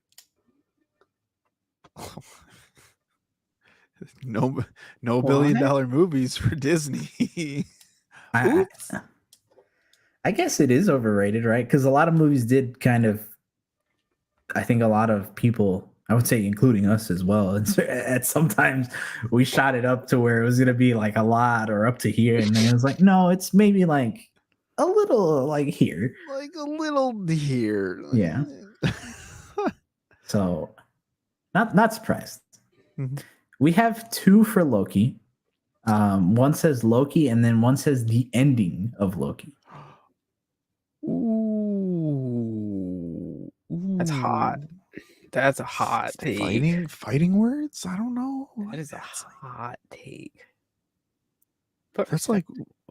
No $1 billion movies for Disney. I guess it is overrated, right? Because a lot of movies did kind of. I think a lot of people, I would say, including us as well, at sometimes we shot it up to where it was going to be like a lot or up to here, and then it was like, no, it's maybe like a little like here, like a little here. Yeah. So, not surprised. Mm-hmm. We have 2 for Loki. One says Loki, and then one says the ending of Loki. Ooh, that's hot. That's a hot take. Fighting words? I don't know. That is a hot take. but That's like,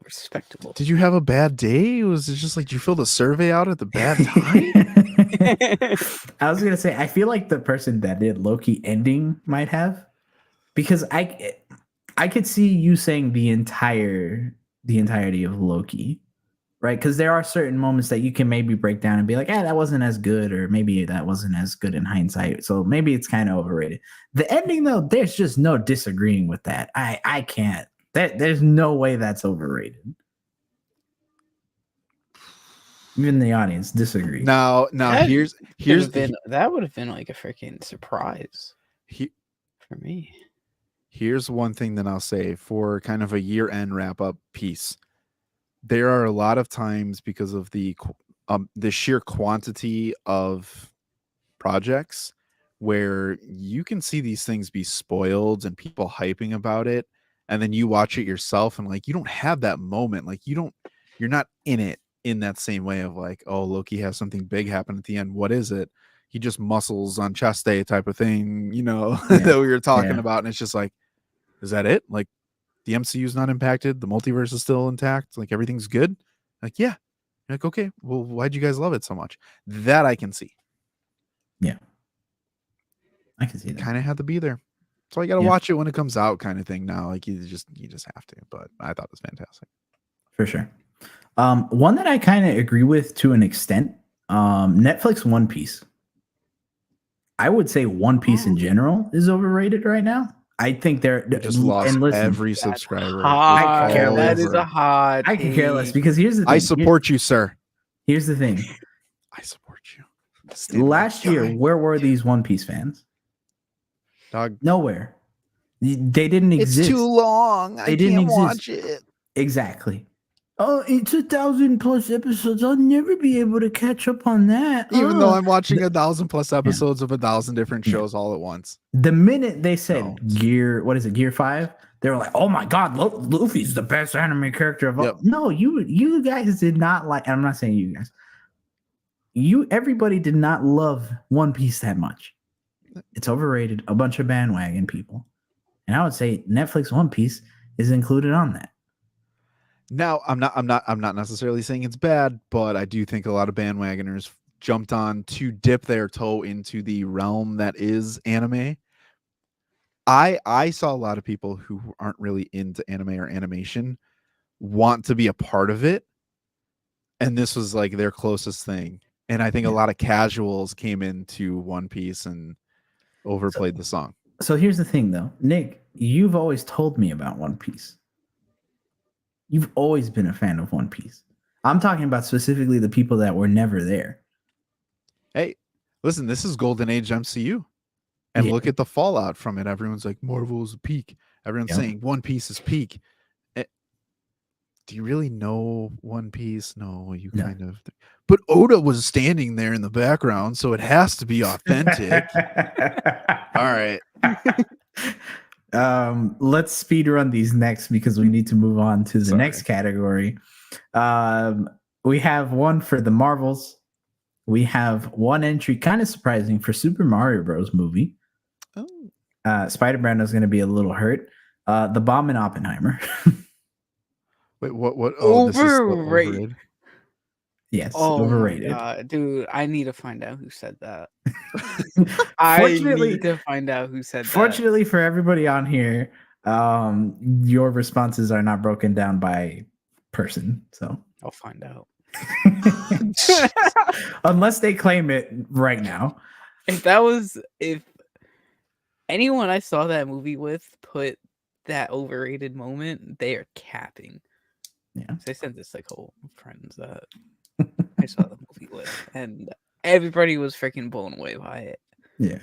respectable. did you have a bad day? Was it just like, did you fill the survey out at the bad time? I was gonna say, I feel like the person that did Loki ending might have, because I could see you saying the entirety of Loki, right? Because there are certain moments that you can maybe break down and be like, that wasn't as good, or maybe that wasn't as good in hindsight. So maybe it's kind of overrated. The ending, though, there's just no disagreeing with that. I can't. There's no way that's overrated. Even the audience disagree. Now here's that would have been like a freaking surprise for me. Here's one thing that I'll say for kind of a year-end wrap-up piece. There are a lot of times, because of the sheer quantity of projects, where you can see these things be spoiled and people hyping about it, and then you watch it yourself and like you don't have that moment. Like you're not in it in that same way of like, oh, Loki has something big happen at the end. What is it? He just muscles on chest day type of thing, that we were talking about. And it's just like, is that it? Like the MCU is not impacted. The multiverse is still intact. Like everything's good. Like, yeah. You're like, okay, well, why'd you guys love it so much? That I can see. Yeah. I can see that. Kind of had to be there. So you got to watch it when it comes out kind of thing now. Like you just have to, but I thought it was fantastic. For sure. One that I kind of agree with to an extent, Netflix One Piece. I would say One Piece in general is overrated right now. I think they're just lost every subscriber. I could care less. That is a hot. I could care less, because here's the thing. I support you, sir. Here's the thing. I support you. Last year, where were these One Piece fans? Dog. Nowhere. They didn't exist. It's too long. They didn't watch it. Exactly. Oh, it's 1,000+ episodes. I'll never be able to catch up on that. Even though I'm watching 1,000+ episodes of 1,000 different shows all at once. The minute they said Gear 5, they were like, "Oh my God, Luffy's the best anime character of all." No, you guys did not like. And I'm not saying you guys. Everybody did not love One Piece that much. It's overrated. A bunch of bandwagon people, and I would say Netflix One Piece is included on that. Now, I'm not necessarily saying it's bad, but I do think a lot of bandwagoners jumped on to dip their toe into the realm that is anime. I saw a lot of people who aren't really into anime or animation want to be a part of it, and this was like their closest thing. And I think a lot of casuals came into One Piece and overplayed the song. So here's the thing, though, Nick, you've always told me about One Piece. You've always been a fan of One Piece. I'm talking about specifically the people that were never there. Hey, listen, this is Golden Age MCU. And look at the fallout from it. Everyone's like, Marvel's peak. Everyone's saying One Piece is peak. Do you really know One Piece? No, you kind of. But Oda was standing there in the background, so it has to be authentic. All right. Let's speed run these next, because we need to move on to the next category. We have one for the Marvels. We have one entry, kind of surprising, for Super Mario Bros. Movie. Spider Brando is going to be a little hurt. The Bomb in Oppenheimer. Wait, what? Oh, overrated. This is Yes, overrated. Dude, I need to find out who said that. I need to find out who said that. Fortunately for everybody on here, your responses are not broken down by person, so I'll find out. Unless they claim it right now. If anyone I saw that movie with put that overrated moment, they are capping. Yeah. So I sent this like whole friends that I saw the movie with, and everybody was freaking blown away by it. Yeah.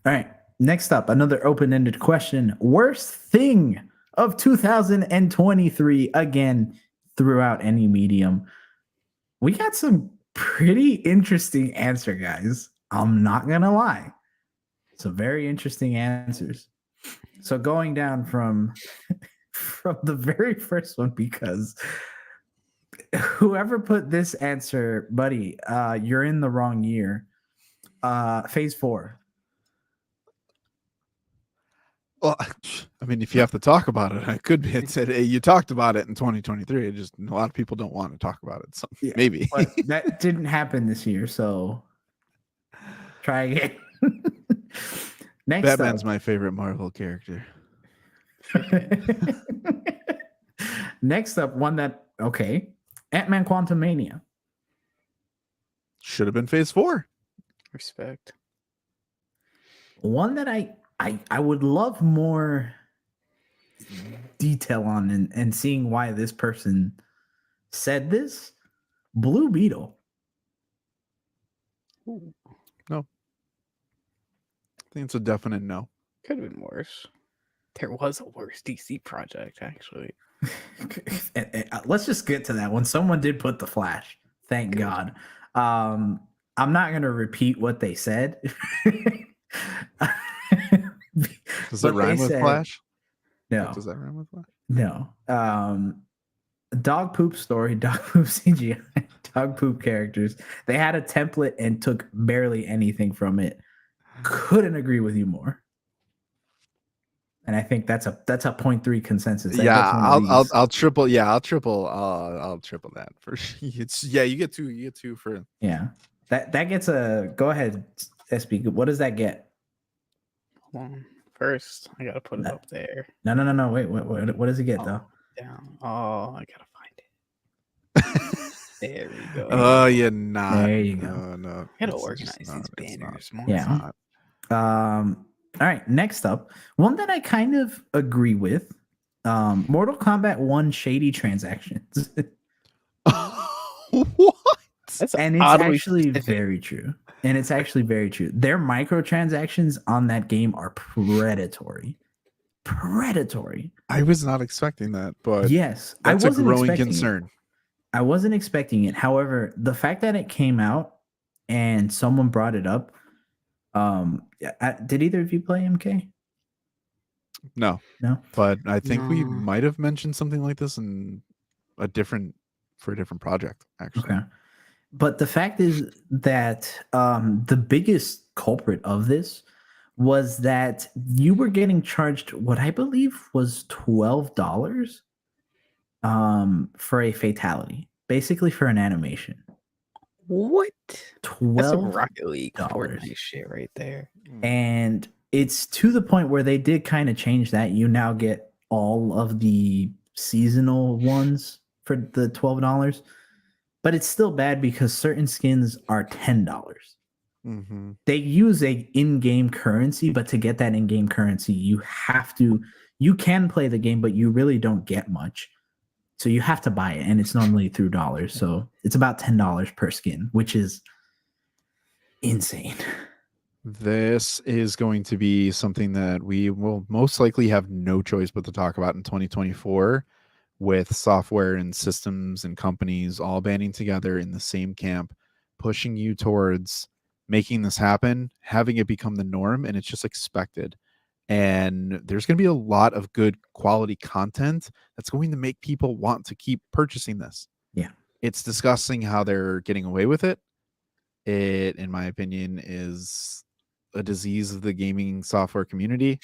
All right. Next up, another open-ended question. Worst thing of 2023, again, throughout any medium. We got some pretty interesting answer, guys. I'm not going to lie. Some very interesting answers. So going down from the very first one, because whoever put this answer, buddy, you're in the wrong year. Phase 4. Well, I mean, if you have to talk about it, it could be. It said hey, you talked about it in 2023. It just a lot of people don't want to talk about it. So maybe But that didn't happen this year. So try again. Next Batman's up. my favorite Marvel character. Next up, one that Ant-Man Quantumania. Should have been Phase 4. Respect. One that I would love more detail on and seeing why this person said this. Blue Beetle. Ooh, I think it's a definite no. could have been worse. There was a worse DC project, actually. Let's just get to that one. Someone did put the Flash. Thank God. I'm not going to repeat what they said. Does it rhyme with Flash? No. Does that rhyme with Flash? No. Dog poop story, dog poop CGI, dog poop characters. They had a template and took barely anything from it. Couldn't agree with you more. And I think that's a 0.3 consensus. I'll triple that for sure. You get two for that gets a go ahead, SB. What does that get? Hold on. First, I gotta put it up there. No. Wait, what does it get though? Down. Oh, I gotta find it. There we go. Oh, you're not. There you go. No. I gotta organize these banners more. Yeah. All right. Next up, one that I kind of agree with. Mortal Kombat 1 shady transactions. What? That's And it's actually very true. Their microtransactions on that game are predatory. I was not expecting that, but yes, that's I a wasn't growing expecting concern. I wasn't expecting it. However, the fact that it came out and someone brought it up. Did either of you play MK? No, but I think we might have mentioned something like this in a different project, actually. Okay. But the fact is that the biggest culprit of this was that you were getting charged what I believe was $12 for a fatality, basically for an animation. What? $12 That's a Rocket League Fortnite shit right there. And it's to the point where they did kind of change that. You now get all of the seasonal ones for the $12, but it's still bad because certain skins are $10. Mm-hmm. They use a in-game currency, but to get that in-game currency, you can play the game, but you really don't get much. So you have to buy it, and it's normally through dollars. So it's about $10 per skin, which is insane. This is going to be something that we will most likely have no choice but to talk about in 2024, with software and systems and companies all banding together in the same camp, pushing you towards making this happen, having it become the norm, and it's just expected. And there's going to be a lot of good quality content that's going to make people want to keep purchasing this. Yeah. It's disgusting how they're getting away with it. It, in my opinion, is a disease of the gaming software community.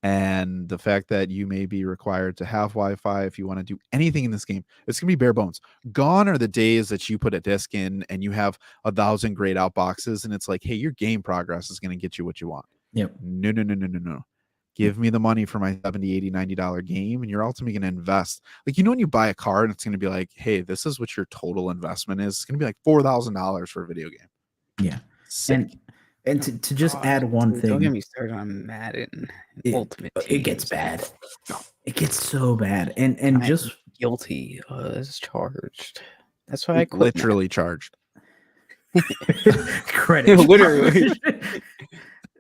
And the fact that you may be required to have Wi-Fi if you want to do anything in this game, it's going to be bare bones. Gone are the days that you put a disc in and you have 1,000 grayed out boxes and it's like, hey, your game progress is going to get you what you want. Yep. No. Give me the money for my $70, $80, $90 game, and you're ultimately going to invest. Like, when you buy a car and it's going to be like, hey, this is what your total investment is. It's going to be like $4,000 for a video game. Yeah. Sick. And to just add one thing. Don't get me started on Madden. Ultimate Team. It gets bad. It gets so bad. And I'm just guilty as charged. That's why I quit. Literally charged. Credit. Literally.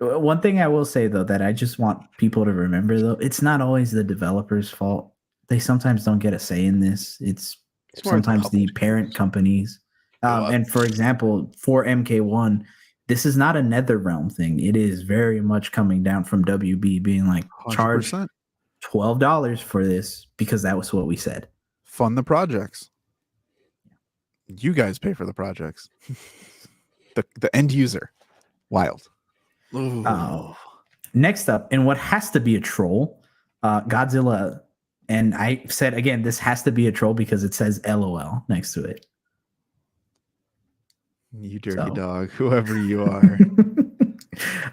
One thing I will say though that I just want people to remember though, it's not always the developer's fault. They sometimes don't get a say in this. It's sometimes the parent companies. And for example, for MK1, this is not a NetherRealm thing. It is very much coming down from WB being like, charge $12 for this because that was what we said. Fund the projects. You guys pay for the projects. the end user. Wild. All Next up, and what has to be a troll, Godzilla. And I said again, this has to be a troll because it says LOL next to it. You dirty dog, whoever you are.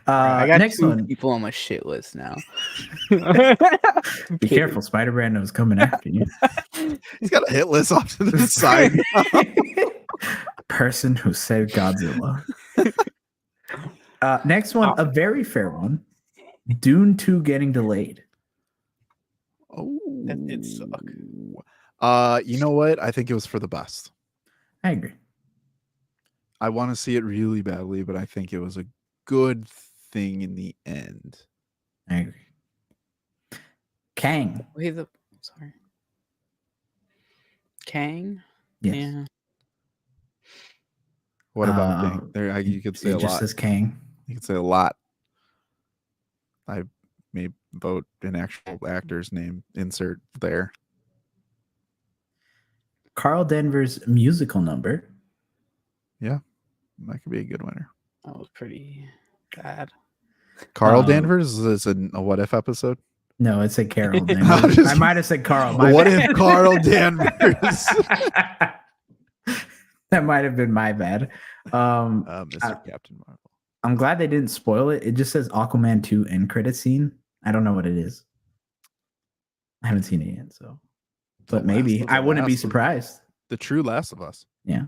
I got next two one. people on my shit list now. Be careful, Spider-Man is coming after you. He's got a hit list off to the side. Person who said Godzilla. Next one, a very fair one. Dune 2 getting delayed. Oh, That did suck. You know what? I think it was for the best. I agree. I want to see it really badly, but I think it was a good thing in the end. I agree. Kang. Wait, sorry. Kang? Yes. Yeah. What about Kang? There, you could say It a just lot. says Kang. You could say a lot. I may vote an actual actor's name. Insert there. Carl Denver's musical number. That could be a good winner. That was pretty bad. Carl Danvers is a what if episode? No, it said Carol Danvers. I might have said Carl. What if Carl Danvers? That might have been my bad. Mr. Captain Marvel. I'm glad they didn't spoil it. It just says Aquaman 2 end credit scene. I don't know what it is. I haven't seen it yet, so. But maybe. I wouldn't be surprised. The true Last of Us. Yeah.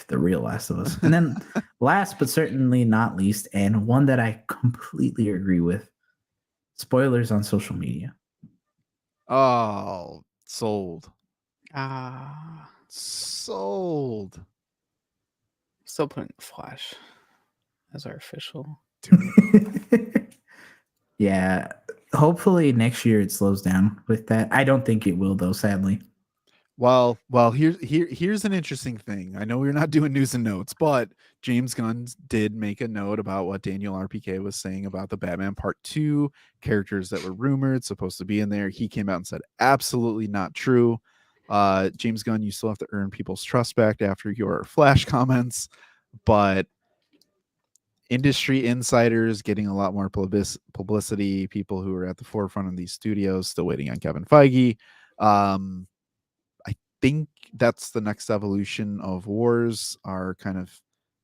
The real Last of Us. And then last but certainly not least, and one that I completely agree with, spoilers on social media. Oh, sold. Sold. Still putting the Flash as our official. Yeah. Hopefully next year it slows down with that. I don't think it will though, sadly. Well, here's an interesting thing. I know we're not doing news and notes, but James Gunn did make a note about what Daniel RPK was saying about the Batman Part 2 characters that were rumored supposed to be in there. He came out and said absolutely not true. James Gunn, you still have to earn people's trust back after your Flash comments, but industry insiders getting a lot more publicity, people who are at the forefront of these studios still waiting on Kevin Feige. Think that's the next evolution of wars. Are kind of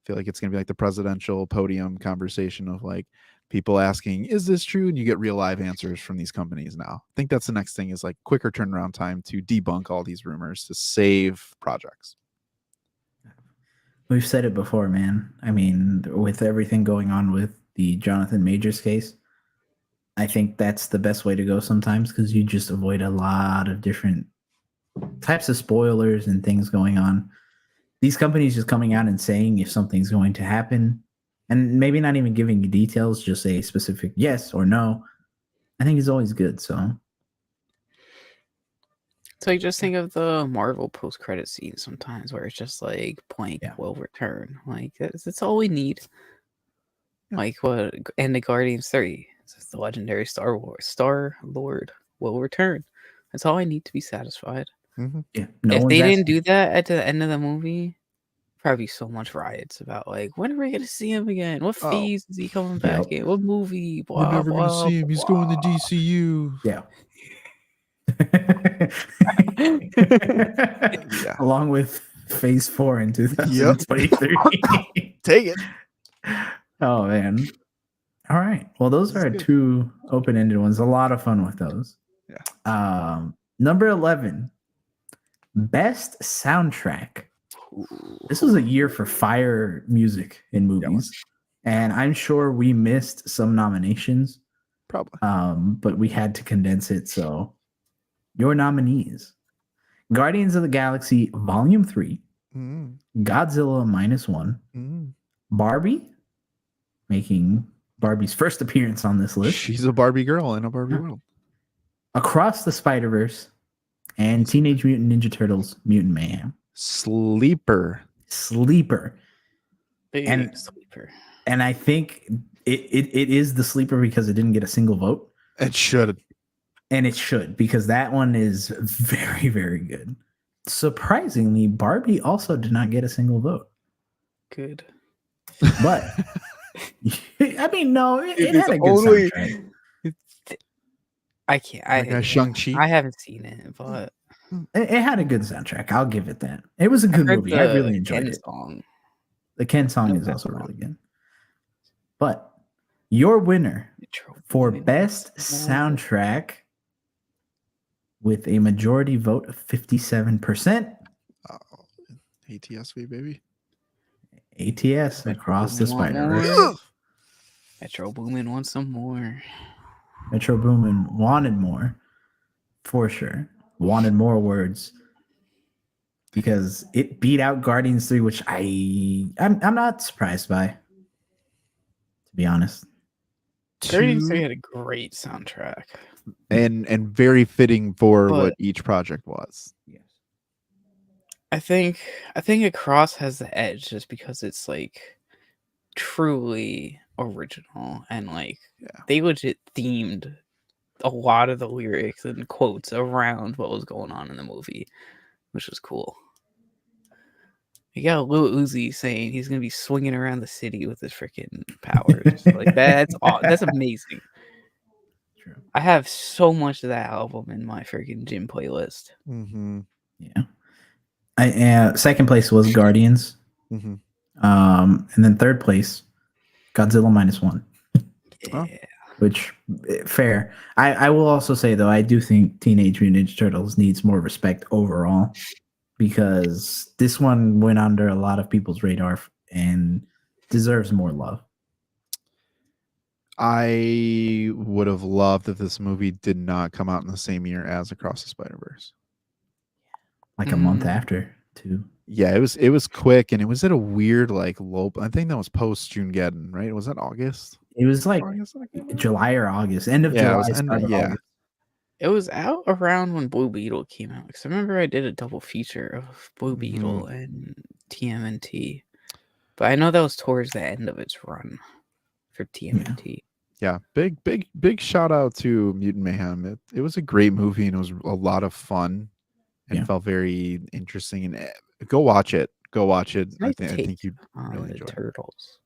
feel like it's going to be like the presidential podium conversation of like people asking, is this true? And you get real live answers from these companies now. I think that's the next thing, is like quicker turnaround time to debunk all these rumors to save projects. We've said it before, man. I mean, with everything going on with the Jonathan Majors case, I think that's the best way to go sometimes, because you just avoid a lot of different types of spoilers and things going on. These companies just coming out and saying if something's going to happen, and maybe not even giving you details, just a specific yes or no, I think is always good. So you just think of the Marvel post-credit scene sometimes where it's just like blank will return. Like that's all we need. Yeah. Like what? And the Guardians 3, it's the legendary Star-Lord will return. That's all I need to be satisfied. Mm-hmm. Yeah. If they didn't do that at the end of the movie, probably so much riots about like, when are we gonna see him again? What phase is he coming back in? What movie? Blah, we're never blah, gonna see him. He's going to DCU. Yeah. Yeah. Along with Phase 4 in 2023. Yep. Take it. Oh man. All right. Well, those are good. 2 open-ended ones. A lot of fun with those. Yeah. Number 11, best soundtrack. This was a year for fire music in movies, and I'm sure we missed some nominations. Probably. But we had to condense it. So, your nominees: Guardians of the Galaxy Volume 3, Godzilla -1, Barbie, making Barbie's first appearance on this list. She's a Barbie girl in a Barbie world. Across the Spider-Verse, and Teenage Mutant Ninja Turtles Mutant Mayhem. Sleeper. And sleeper. And I think it is the sleeper because it didn't get a single vote. It should. And it should, because that one is very, very good. Surprisingly, Barbie also did not get a single vote. Good. But I I mean, no, it Dude, had a good soundtrack. I can't. Like Shang-Chi? I haven't seen it, but It had a good soundtrack. I'll give it that. It was a I good heard movie. I really the enjoyed Ken it. song. The Ken song is also really good. But your winner for best soundtrack with a majority vote of 57%. ATSV, baby. ATS Across the Boomin Spider-Verse. Metro Boomin wants some more. Metro Boomin wanted more, for sure. Wanted more words because it beat out Guardians 3, which I'm not surprised by, to be honest. Guardians 3 had a great soundtrack. And very fitting for what each project was. Yes. I think Across has the edge just because it's like truly original and like they legit themed a lot of the lyrics and quotes around what was going on in the movie, which was cool. You got Lil Uzi saying he's gonna be swinging around the city with his freaking powers. Like that's amazing. True. I have so much of that album in my freaking gym playlist. Mm-hmm. Yeah. Second place was Guardians. Mm-hmm. And then third place, Godzilla -1. Yeah. Which fair. I will also say though, I do think Teenage Mutant Ninja Turtles needs more respect overall because this one went under a lot of people's radar and deserves more love. I would have loved if this movie did not come out in the same year as Across the Spider-Verse. Like a month after, too. Yeah, it was quick and it was at a weird like low. I think that was post June-geddon, right? Was that August? It was like July or August, end of July. August. It was out around when Blue Beetle came out because I remember I did a double feature of Blue Beetle and TMNT, but I know that was towards the end of its run for TMNT. Yeah, big shout out to Mutant Mayhem. It was a great movie and it was a lot of fun and felt very interesting. And go watch it. I think you'd really enjoy Turtles.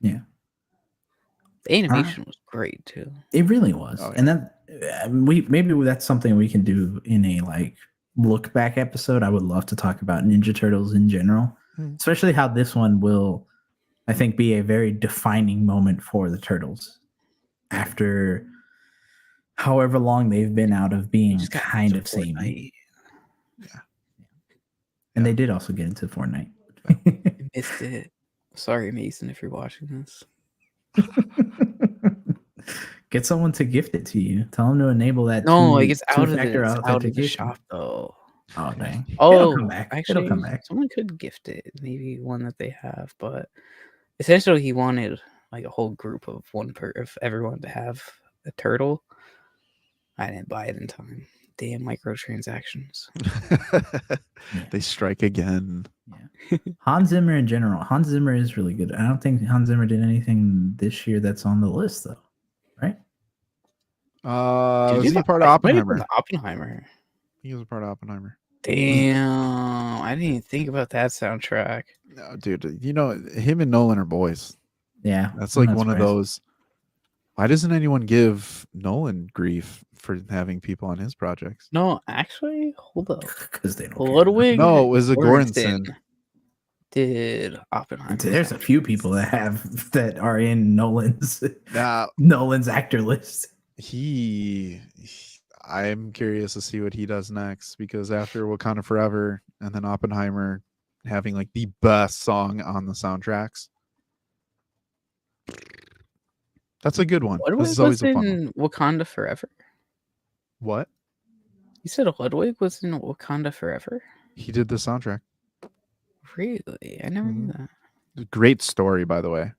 Yeah. The animation was great too. It really was. And then maybe that's something we can do in a like look back episode. I would love to talk about Ninja Turtles in general, especially how this one will, I think, be a very defining moment for the Turtles after however long they've been out of being kind of samey. Yeah. And they did also get into Fortnite. I missed it. Sorry, Mason, if you're watching this. Get someone to gift it to you. Tell them to enable that. No, like it's out of the shop though. Oh dang! Oh, it'll come back. Actually, it'll come back. Someone could gift it. Maybe one that they have, but essentially, he wanted like a whole group of of everyone to have a turtle. I didn't buy it in time. Damn microtransactions. They strike again. Yeah. Hans Zimmer in general. Hans Zimmer is really good. I don't think Hans Zimmer did anything this year that's on the list though, right? Was he part of Oppenheimer? Oppenheimer. He was a part of Oppenheimer. Damn, I didn't even think about that soundtrack. No, dude, you know him and Nolan are boys. Yeah, that's like one of those. Why doesn't anyone give Nolan grief for having people on his projects? No, actually, hold up. Because they don't. Ludwig. No, it was a Göransson. Did Oppenheimer? There's a few people that are in Nolan's actor list. I'm curious to see what he does next because after Wakanda Forever and then Oppenheimer having like the best song on the soundtracks. That's a good one. This is always a fun one. Wakanda Forever. What? You said Ludwig was in Wakanda Forever? He did the soundtrack. Really? I never knew that. Great story, by the way.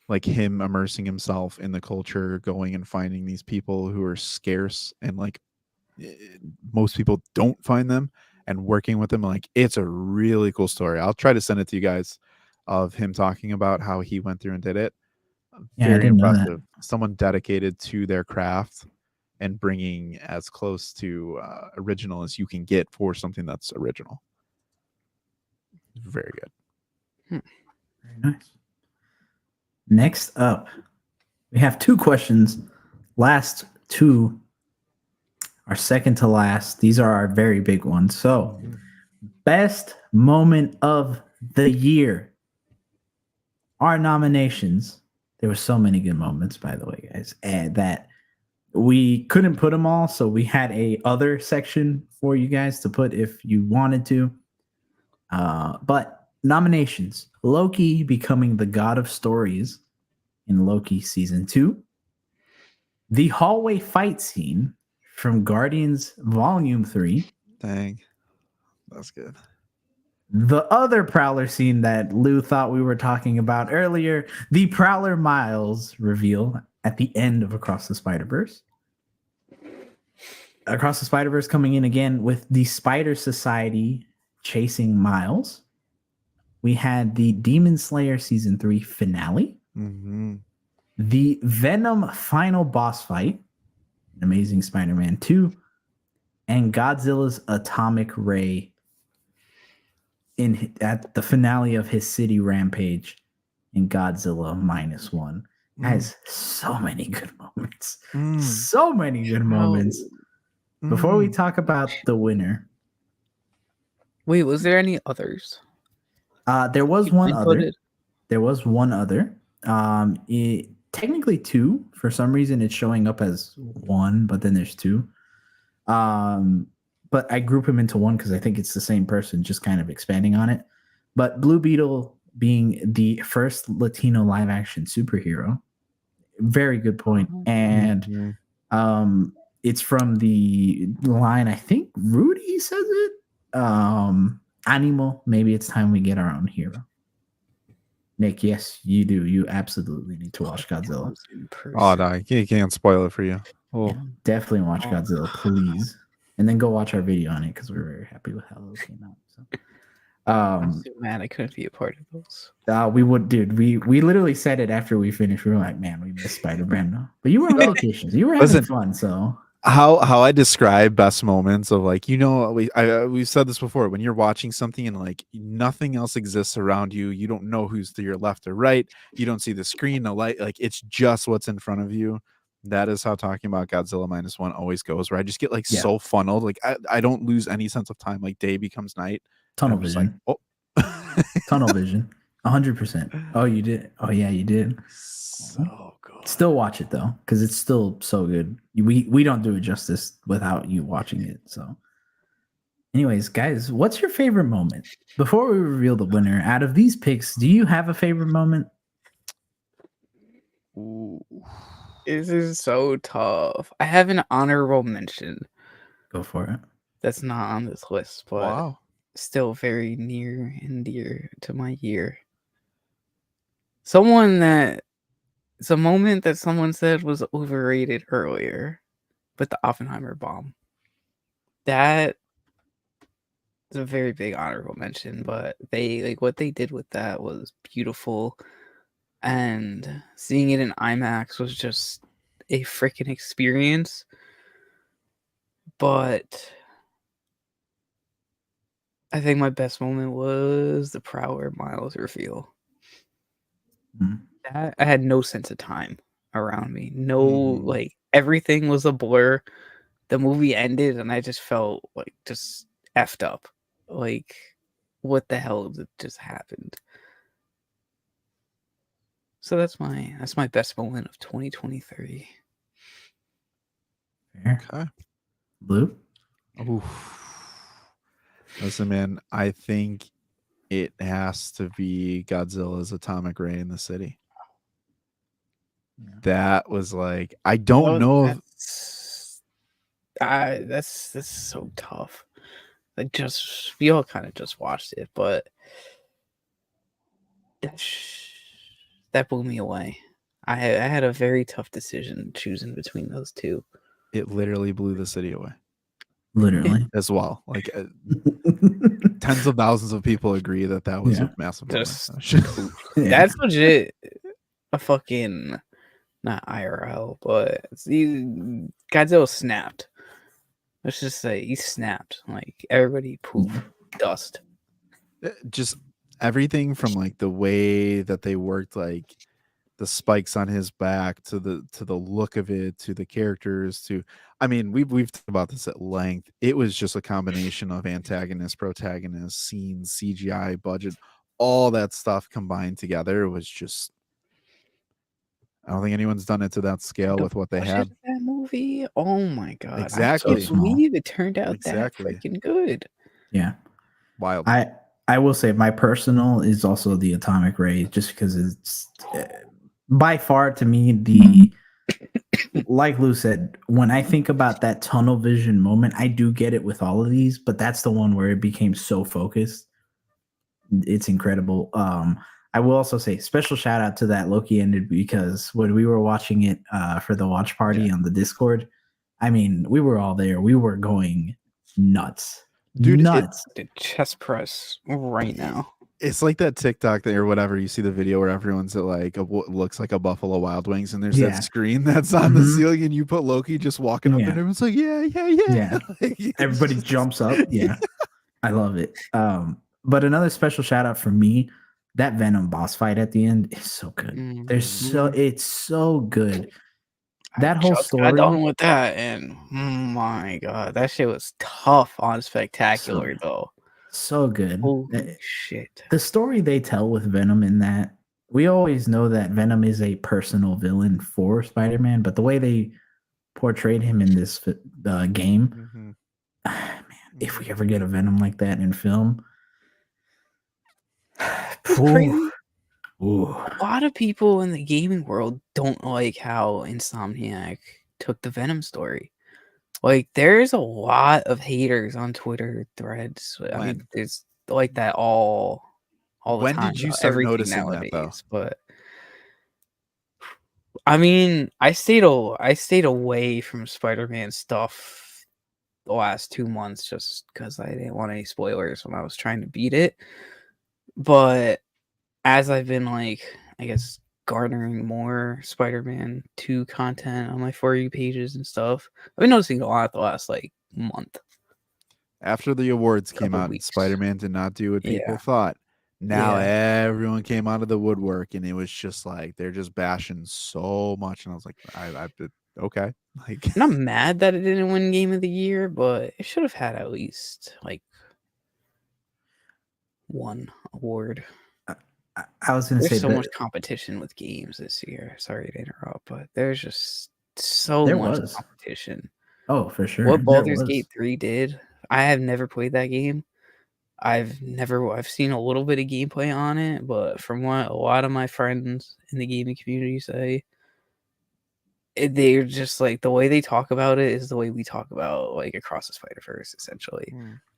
Like him immersing himself in the culture, going and finding these people who are scarce and like most people don't find them and working with them. Like it's a really cool story. I'll try to send it to you guys of him talking about how he went through and did it. Very impressive. Someone dedicated to their craft and bringing as close to original as you can get for something that's original. Very good. Very nice. Next up, We have 2 questions. Last 2 are second to last. These are our very big ones. So, best moment of the year. Our nominations. There were so many good moments, by the way, guys, and that we couldn't put them all, so we had a other section for you guys to put if you wanted to. But nominations: Loki becoming the god of stories in Loki season 2, the hallway fight scene from Guardians Volume 3, Dang, that's good. the other Prowler scene that Lou thought we were talking about earlier, the Prowler Miles reveal at the end of Across the Spider-Verse. Across the Spider-Verse coming in again with the Spider Society chasing Miles. We had the Demon Slayer season 3 finale, the Venom final boss fight, Amazing Spider-Man 2, and Godzilla's atomic ray at the finale of his city rampage in Godzilla -1. Guys, so many good moments. So many good moments. Before we talk about the winner. Wait, was there any others? There was one other. There was one other. Technically 2. For some reason, it's showing up as 1, but then there's 2. But I group him into 1 because I think it's the same person, just kind of expanding on it. But Blue Beetle being the first Latino live action superhero, very good point. And it's from the line, I think Rudy says it. Animal, maybe it's time we get our own hero. Nick, yes, you do. You absolutely need to watch Godzilla. Oh, no, you can't spoil it for you. Oh, Yeah, definitely watch Godzilla, please. And then go watch our video on it because we're very happy with how those came out. So, I'm so mad I couldn't be a part of those. We would, dude. We literally said it after we finished. We were like, man, we missed Spider-Man now. But you were on vacations. You were having fun, so. How I describe best moments of, like, we've said this before, when you're watching something and like nothing else exists around you, you don't know who's to your left or right, you don't see the screen, the light, like it's just what's in front of you. That is how talking about Godzilla -1 always goes, where I just get so funneled, like I don't lose any sense of time, like day becomes night. Tunnel vision. Tunnel vision. 100%. Oh, you did. Oh yeah, you did. So good. Still watch it though, because it's still so good. We don't do it justice without you watching it. So, anyways, guys, what's your favorite moment? Before we reveal the winner, out of these picks, do you have a favorite moment? Ooh. This is so tough. I have an honorable mention. Go for it. That's not on this list, but still very near and dear to my year. It's a moment that someone said was overrated earlier, but the Oppenheimer bomb. That is a very big honorable mention, but what they did with that was beautiful, and seeing it in IMAX was just a freaking experience. But I think my best moment was the Prowler Miles reveal. I had no sense of time around me. No, everything was a blur. The movie ended and I just felt just effed up. Like, what the hell just happened? So that's my best moment of 2023. Okay. Blue? Listen, man, I think it has to be Godzilla's atomic ray in the city. Yeah. That was I don't know. That's so tough. We all kind of just watched it, but that blew me away. I had a very tough decision choosing between those two. It literally blew the city away. Literally. As well. Tens of thousands of people agree that was a massive That's legit a fucking, not IRL, but Godzilla snapped. Let's just say he snapped. Everybody poof, dust. Just everything from the way that they worked spikes on his back, to the look of it, to the characters, to, I mean, we've talked about this at length. It was just a combination of antagonist, protagonist, scenes, CGI, budget, all that stuff combined together. It was just, I don't think anyone's done it to that scale with what they had. That movie, oh my god! Exactly. I can't believe it turned out Exactly. that freaking good. Yeah, Wild. I will say my personal is also the Atomic Ray, just because it's by far to me the like Lou said, when I think about that tunnel vision moment, I do get it with all of these, but that's the one where it became so focused. It's incredible. I will also say special shout out to that Loki ended, because when we were watching it for the watch party on the Discord, I mean, we were all there. We were going nuts. Dude, nuts. The chest press right now. It's like that TikTok or whatever. You see the video where everyone's at like what looks like a Buffalo Wild Wings, and there's that screen that's on the ceiling, and you put Loki just walking up, and everyone's like, yeah. Like, everybody jumps up. Yeah, I love it. But another special shout out for me, that Venom boss fight at the end is so good. It's so good. That whole story. I done with that, and my god, that shit was tough on Spectacular though. So good. Holy shit. The story they tell with Venom in that, we always know that Venom is a personal villain for Spider-Man, but the way they portrayed him in this game, man, if we ever get a Venom like that in film, crazy. A lot of people in the gaming world don't like how Insomniac took the Venom story. Like, there's a lot of haters on Twitter threads. I mean, it's like that all the when time. When did you start noticing nowadays, that, though? But I mean, I stayed away from Spider-Man stuff the last 2 months just because I didn't want any spoilers when I was trying to beat it. But as I've been, like, I guess, garnering more Spider-Man 2 content on my For You pages and stuff, I've been noticing a lot the last, like, month. After the awards came out, Spider-Man did not do what people thought. Now everyone came out of the woodwork, and it was just like, they're just bashing so much. And I was like, okay. Like, I'm not mad that it didn't win Game of the Year, but it should have had at least, like, one award. I was going to say so much competition with games this year. Sorry to interrupt, but there's just so much competition. Oh, for sure. What Baldur's Gate 3 did, I have never played that game. I've seen a little bit of gameplay on it, but from what a lot of my friends in the gaming community say, they're just like, the way they talk about it is the way we talk about, like, Across the Spider-Verse, essentially.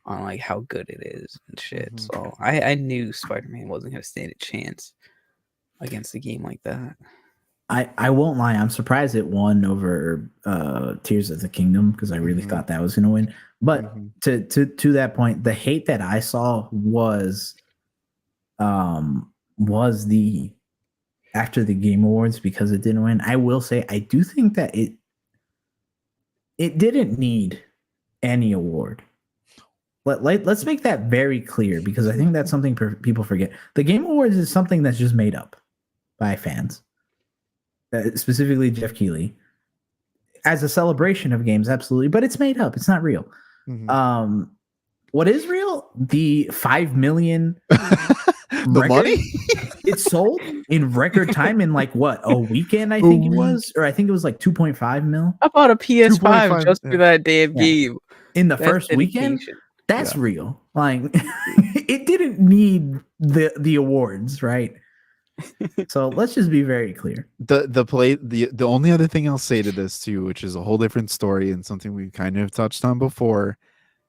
On like how good it is and shit. So I knew Spider-Man wasn't going to stand a chance against a game like that. I won't lie, I'm surprised it won over Tears of the Kingdom, because I really thought that was going to win. But to that point, the hate that I saw was the after the Game Awards, because it didn't win. I will say I do think that it didn't need any award. Let's make that very clear, because I think that's something people forget. The Game Awards is something that's just made up by fans, specifically Jeff Keighley, as a celebration of games, absolutely. But it's made up. It's not real. What is real? The 5 million the money it sold in record time in like what, a weekend? I think it was, or I think it was like 2.5 mil. I bought a PS5 just for that damn game in the first weekend. That's real. Like, it didn't need the awards, right? So let's just be very clear. The only other thing I'll say to this too, which is a whole different story and something we kind of touched on before,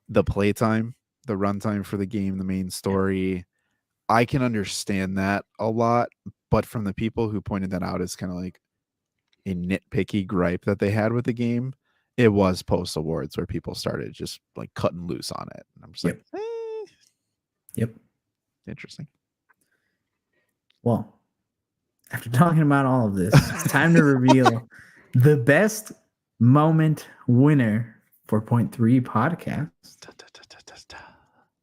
the playtime, the runtime for the game, the main story. I can understand that a lot, but from the people who pointed that out as kind of like a nitpicky gripe that they had with the game, it was post awards where people started just like cutting loose on it. And I'm just like, Yep. Interesting. Well, after talking about all of this, it's time to reveal the best moment winner for Point 3 podcast.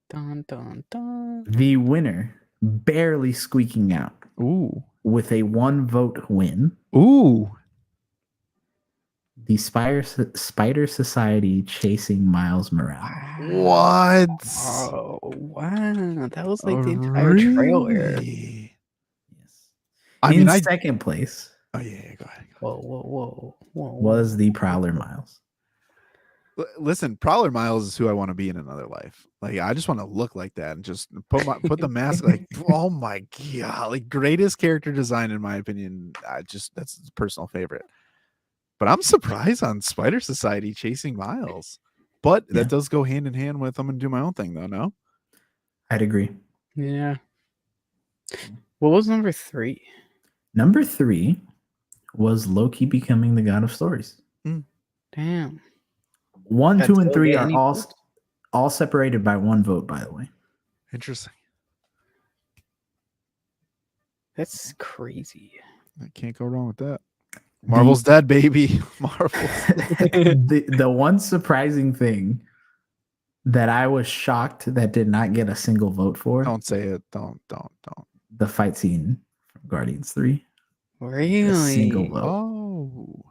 Dun, dun, dun. The winner barely squeaking out Ooh. with a 1-vote win. Ooh. The Spider Society chasing Miles Morales. What? Oh wow, that was like Oh, the entire trailer. really? Yes. I In mean, second place Oh yeah, go ahead. Whoa. was the Prowler Miles. Listen, Prowler Miles is who I want to be in another life. Like, I just want to look like that and just put the mask. Like, oh my god, like greatest character design in my opinion. That's a personal favorite. But I'm surprised on Spider Society chasing Miles. But Yeah. that does go hand in hand with I'm gonna do my own thing, though. No, I'd agree. Yeah. What was number 3? Number 3 was Loki becoming the god of stories. Damn. 1, 2, and 3 are all. all separated by 1 vote, by the way. interesting. That's crazy. I can't go wrong with that. Marvel's dead, baby. Marvel. The one surprising thing that I was shocked that did not get a single vote for. Don't say it. Don't. The fight scene from Guardians 3. Really? A single vote. Oh.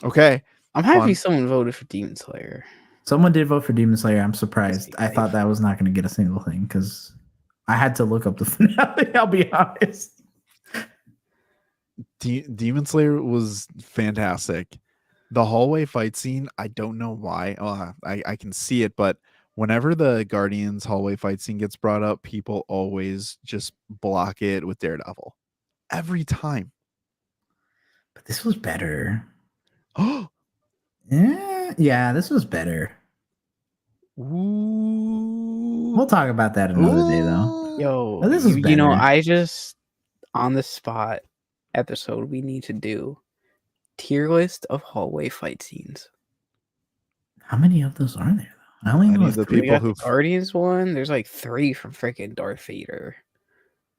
Okay. I'm happy Fun. someone voted for Demon Slayer. Someone did vote for Demon Slayer. I'm surprised. That's I thought that was not going to get a single thing because I had to look up the finale. I'll be honest. Demon Slayer was fantastic. The hallway fight scene, I don't know why. I can see it, but whenever the Guardians hallway fight scene gets brought up, people always just block it with Daredevil. Every time. But this was better. Oh, Yeah, this was better. ooh. We'll talk about that another day, though. Yo, Oh, this is you know, better. I just on the spot episode we need to do tier list of hallway fight scenes. How many of those are there, though? I only I know need of the 3. We people got the who Guardians one. There's like 3 from freaking Darth Vader.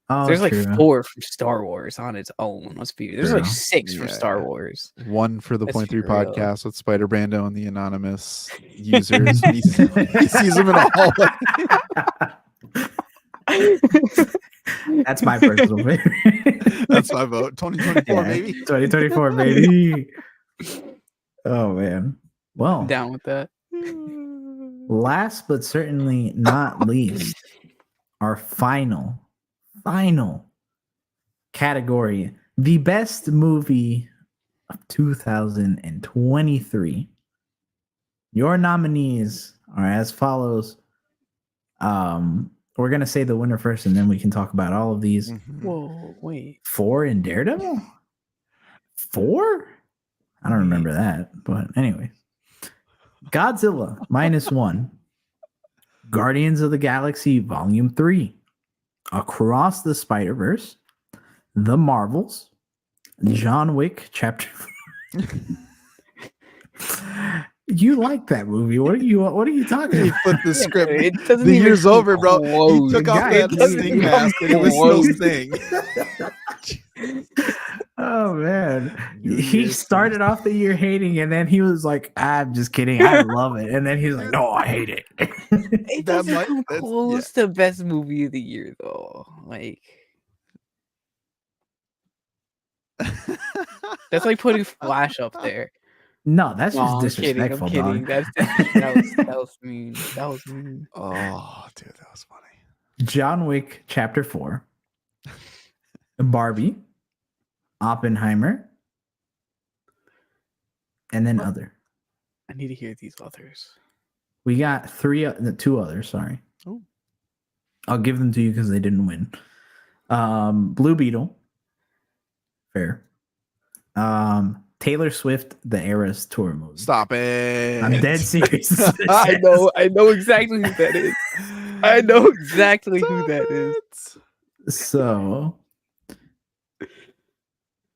Oh, There's like true. 4 from Star Wars on its own. Let's be. There's like True. 6 from Yeah, Star yeah. Wars. one for the Let's Point be 3 real. podcast with Spider Brando and the anonymous users. he sees them in a hallway. That's my personal favorite. That's my vote. 2024, Yeah, baby. 2024, baby. Oh, man. Well, I'm down with that. last but certainly not least, our final category, the best movie of 2023. Your nominees are as follows. We're gonna say the winner first, and then we can talk about all of these. Mhm. Whoa, wait. 4 in Daredevil. 4? I don't remember that, but anyway. Godzilla -1. Guardians of the Galaxy Volume 3. Across the Spider-Verse. The Marvels. John Wick Chapter. You like that movie? What are you talking He about? flipped the script. It doesn't The even year's come over, bro. close. He took off Guy, that it doesn't sting even mask come and it was no close. sting. Oh man, New he Year's started off the year hating, and then he was like, "I'm just kidding, I love it," and then he's like, "No, I hate it." It That doesn't might- come that's- close to best movie of the year though. Like that's like putting Flash up there. No, that's No, just I'm kidding. I'm disrespectful, kidding. dog. That was mean. That was mean. Oh, dude, that was funny. John Wick Chapter 4, Barbie, Oppenheimer, and then other. I need to hear these others. We got 2 others. Sorry, Oh. I'll give them to you because they didn't win. Blue Beetle, fair. Taylor Swift, The Eras Tour movie. Stop it. I'm dead serious. I know exactly who that is. I know exactly who that is. So,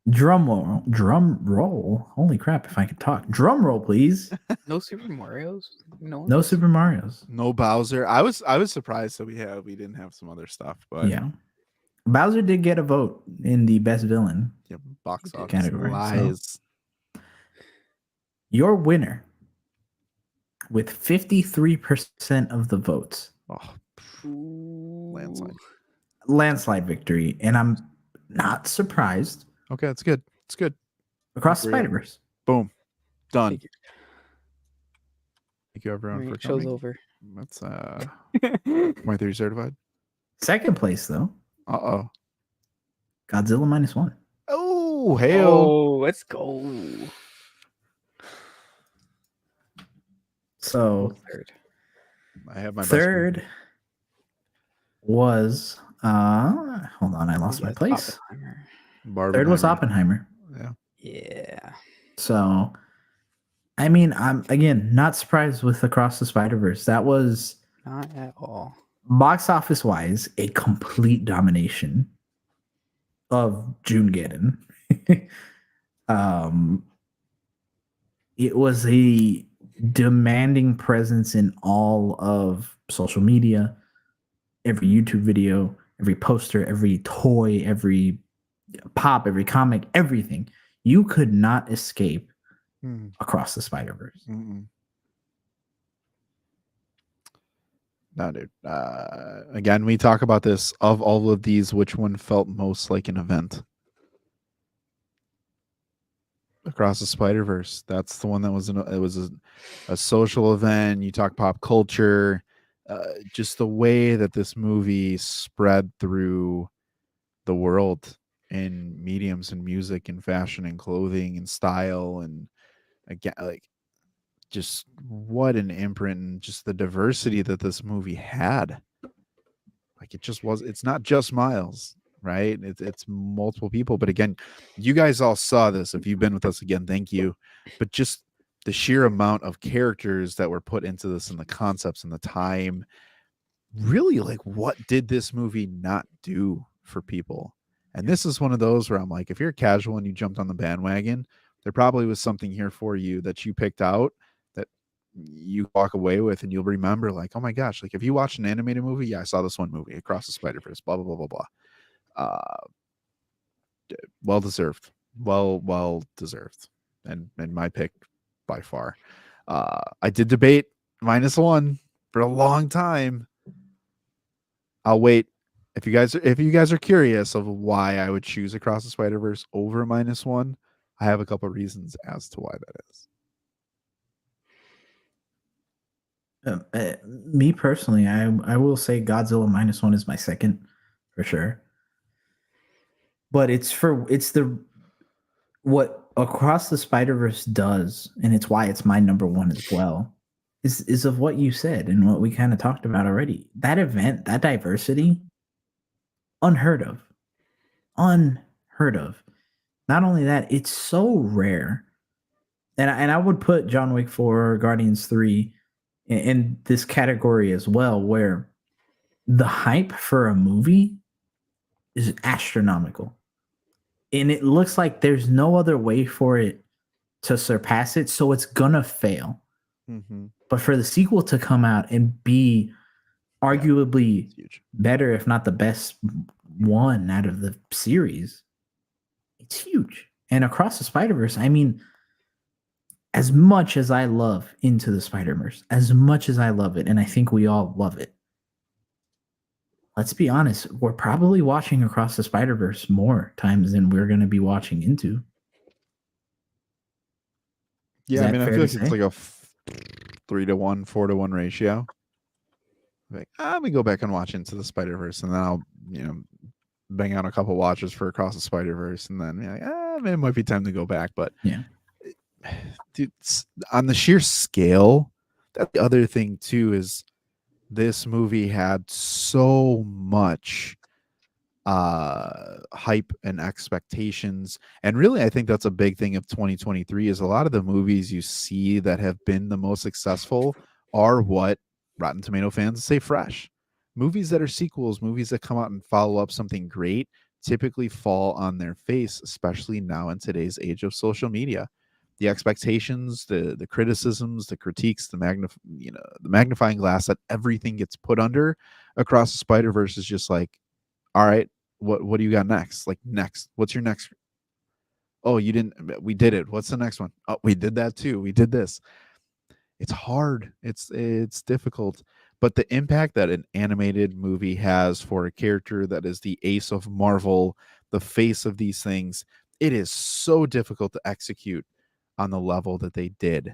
drum roll. Holy crap! If I could talk, drum roll, please. No Super Mario's. No Super Mario's. No Bowser. I was surprised that we didn't have some other stuff, but Yeah, Bowser did get a vote in the best villain. yeah, box office Category, so- lies. Your winner, with 53% of the votes, Oh, landslide. landslide victory, and I'm not surprised. Okay, it's good. It's good. Across the Great. Spider-Verse. Boom. Done. Figured. Thank you everyone All for right, show's coming. over. That's point 3 certified. Second place though, Uh-oh. Godzilla -1. Oh, hey. Oh, let's go. So Third. I have my third best was hold on, I lost my Yes, place. Oppenheimer. Third was Oppenheimer. Yeah. Yeah. So I mean, I'm again not surprised with Across the Spider-Verse. That was Not at all. box office wise a complete domination of June Geddon. It was a demanding presence in all of social media, every YouTube video, every poster, every toy, every pop, every comic, everything. You could not escape Across the Spider-Verse. No, dude. Again, we talk about this. Of all of these, which one felt most like an event? Across the Spider-Verse. That's the one that was it was a social event. You talk pop culture, just the way that this movie spread through the world in mediums and music and fashion and clothing and style, and again, like, just what an imprint, and just the diversity that this movie had. Like, it just was, it's not just Miles, right? It's multiple people. But again, you guys all saw this. If you've been with us, again, thank you. But just the sheer amount of characters that were put into this, and the concepts and the time, really, like, what did this movie not do for people? And this is one of those where I'm like, if you're a casual and you jumped on the bandwagon, there probably was something here for you that you picked out that you walk away with, and you'll remember, like, oh my gosh, like, if you watch an animated movie, yeah, I saw this one movie, Across the Spider-Verse, blah blah blah blah blah. Well deserved, well deserved, and my pick by far. I did debate -1 for a long time. I'll wait. If you guys are curious of why I would choose Across the Spider-Verse over -1, I have a couple of reasons as to why that is. Me personally, I will say Godzilla -1 is my second for sure. But it's the what Across the Spider-Verse does, and it's why it's my number one as well, is of what you said and what we kind of talked about already. That event, that diversity, unheard of. Unheard of. Not only that, it's so rare. And I would put John Wick 4 or Guardians 3 in this category as well, where the hype for a movie is astronomical. And it looks like there's no other way for it to surpass it, so it's gonna fail. But for the sequel to come out and be arguably better, if not the best one out of the series, it's huge. And Across the Spider-Verse, I mean, as much as I love Into the Spider-Verse, as much as I love it, and I think we all love it, let's be honest, we're probably watching Across the Spider-Verse more times than we're going to be watching Into. Yeah, I mean, I feel like it's like a 3-to-1, 4-to-1 ratio. Like, let me go back and watch Into the Spider-Verse, and then I'll, bang out a couple watches for Across the Spider-Verse, and then it might be time to go back. But yeah, dude, on the sheer scale, that the other thing too is this movie had so much hype and expectations, and really I think that's a big thing of 2023 is a lot of the movies you see that have been the most successful are what Rotten Tomato fans say fresh. Movies that are sequels, movies that come out and follow up something great, typically fall on their face, especially now in today's age of social media. The expectations, the criticisms, the critiques, the magnifying glass that everything gets put under Across the Spider-Verse is just like, all right, what do you got next? Like, next, what's your next? Oh, we did it. What's the next one? Oh, we did that too. We did this. It's hard. It's difficult. but the impact that an animated movie has for a character that is the ace of Marvel, the face of these things, it is so difficult to execute on the level that they did,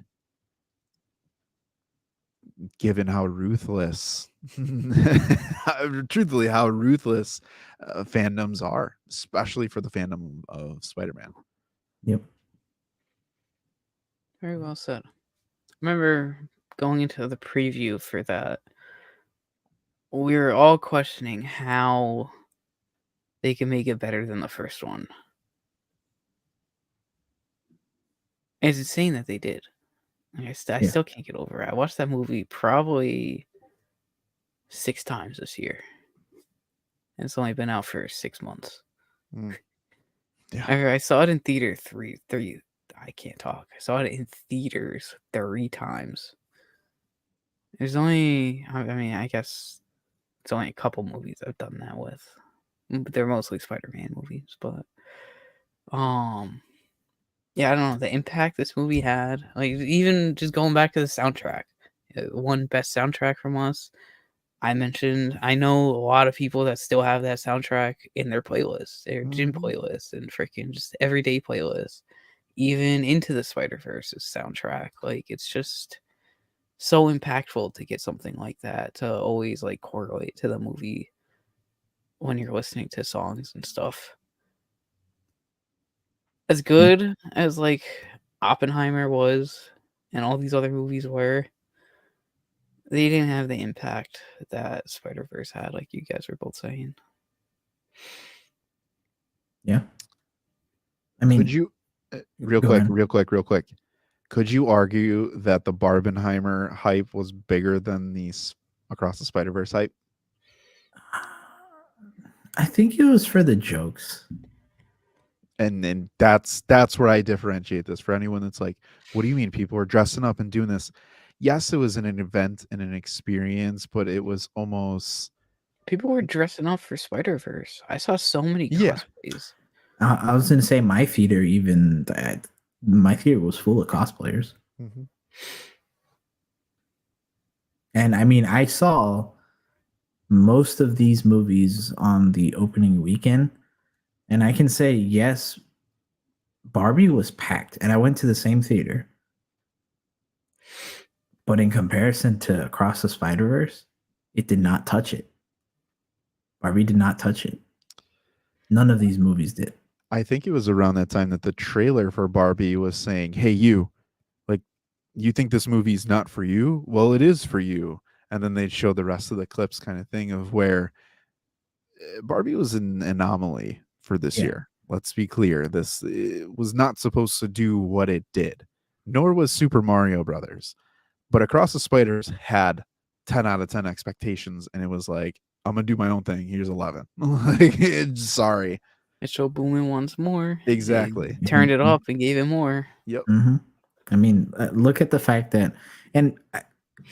given how ruthless, truthfully, how ruthless fandoms are, especially for the fandom of Spider-Man. Yep. Very well said. I remember going into the preview for that, we were all questioning how they can make it better than the first one. It's insane that they did. I still can't get over it. I watched that movie probably 6 times this year. And it's only been out for 6 months. Yeah. I saw it in theater three. I can't talk. I saw it in theaters 3 times. There's only, I guess it's only a couple movies I've done that with. But they're mostly Spider-Man movies. But, yeah, I don't know. The impact this movie had, like, even just going back to the soundtrack, one best soundtrack from us. I mentioned, I know a lot of people that still have that soundtrack in their playlists, their gym playlists, and freaking just everyday playlists, even Into the Spider-Verse's soundtrack. Like, it's just so impactful to get something like that to always like correlate to the movie when you're listening to songs and stuff. As good as like Oppenheimer was and all these other movies were, they didn't have the impact that Spider-Verse had, like you guys were both saying. Yeah. I mean, could you real quick, could you argue that the Barbenheimer hype was bigger than the Across the Spider-Verse hype? I think it was for the jokes. And that's where I differentiate this for anyone that's like, what do you mean people are dressing up and doing this? Yes, it was an event and an experience, but it was almost, people were dressing up for Spider-Verse. I saw so many cosplays. I was going to say my theater was full of cosplayers. Mm-hmm. And I mean, I saw most of these movies on the opening weekend, and I can say, yes, Barbie was packed, and I went to the same theater. But in comparison to Across the Spider-Verse, it did not touch it. Barbie did not touch it. None of these movies did. I think it was around that time that the trailer for Barbie was saying, hey, you think this movie's not for you? Well, it is for you. And then they'd show the rest of the clips kind of thing of where Barbie was an anomaly for this year. Let's be clear. This was not supposed to do what it did, nor was Super Mario Brothers. But Across the Spiders had 10 out of 10 expectations, and it was like, I'm going to do my own thing. Here's 11. Sorry. It showed booming once more. Exactly. It turned it up and gave it more. Yep. Mm-hmm. I mean, look at the fact that, and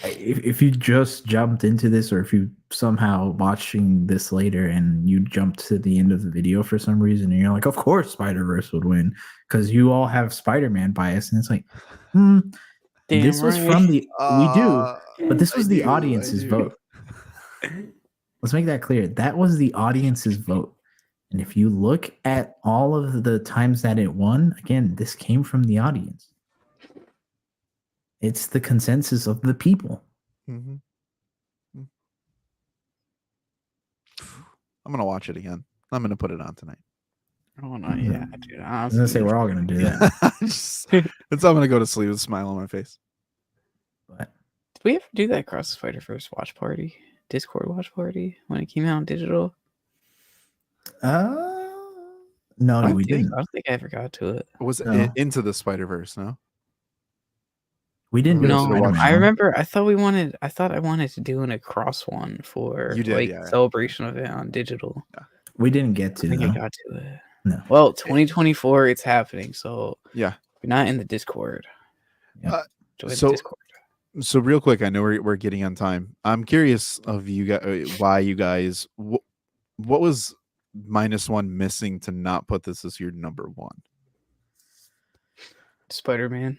if you just jumped into this, or if you somehow watching this later and you jumped to the end of the video for some reason, and you're like, of course Spider-Verse would win because you all have Spider-Man bias, and it's like, this was from the we do, but this was the audience's vote. Let's make that clear. That was the audience's vote. And if you look at all of the times that it won, again, this came from the audience. It's the consensus of the people. Mm-hmm. I'm going to watch it again. I'm going to put it on tonight. Oh, no, yeah, dude. I was going to say, we're all going to do that. I'm going to go to sleep with a smile on my face. But did we ever do that Across the Spider-Verse watch party? Discord watch party when it came out in digital? No, we didn't. I don't think I ever got to it. Was it Into the Spider-Verse? No, we didn't. No, I remember. I thought I wanted to do an Across one for celebration of it on digital. Yeah. We didn't get to. I think I got to it. No. Well, 2024, it's happening. So yeah, you're not in the Discord. Join the Discord. So real quick, I know we're getting on time. I'm curious of you guys, why you guys, what was -1 missing to not put this as your number 1? Spider-Man.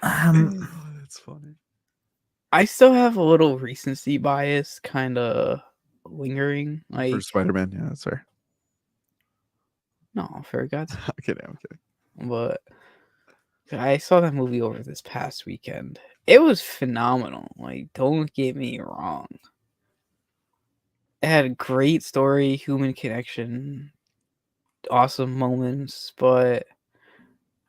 That's funny. I still have a little recency bias kind of lingering. Like, For Spider-Man, yeah, that's fair. no, for God's I'm kidding. but I saw that movie over this past weekend. It was phenomenal. Like, don't get me wrong. It had a great story, human connection, awesome moments, but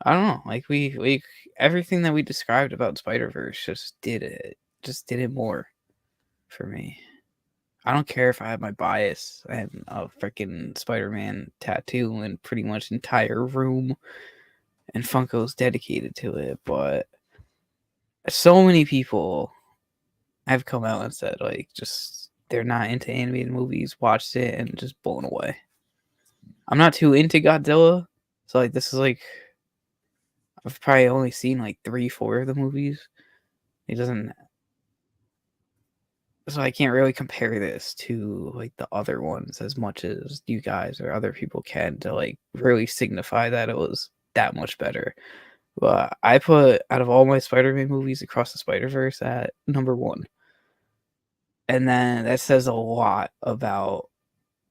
I don't know. Like we everything that we described about Spider-Verse just did it more for me. I don't care if I have my bias. I have a freaking Spider-Man tattoo and pretty much entire room and Funko's dedicated to it, but so many people have come out and said like just they're not into animated movies, watched it and just blown away. I'm not too into Godzilla, so like this is like I've probably only seen like 3-4 of the movies. It doesn't, so I can't really compare this to like the other ones as much as you guys or other people can to like really signify that it was that much better. But I put out of all my Spider-Man movies Across the Spider-Verse at number 1. And then that says a lot about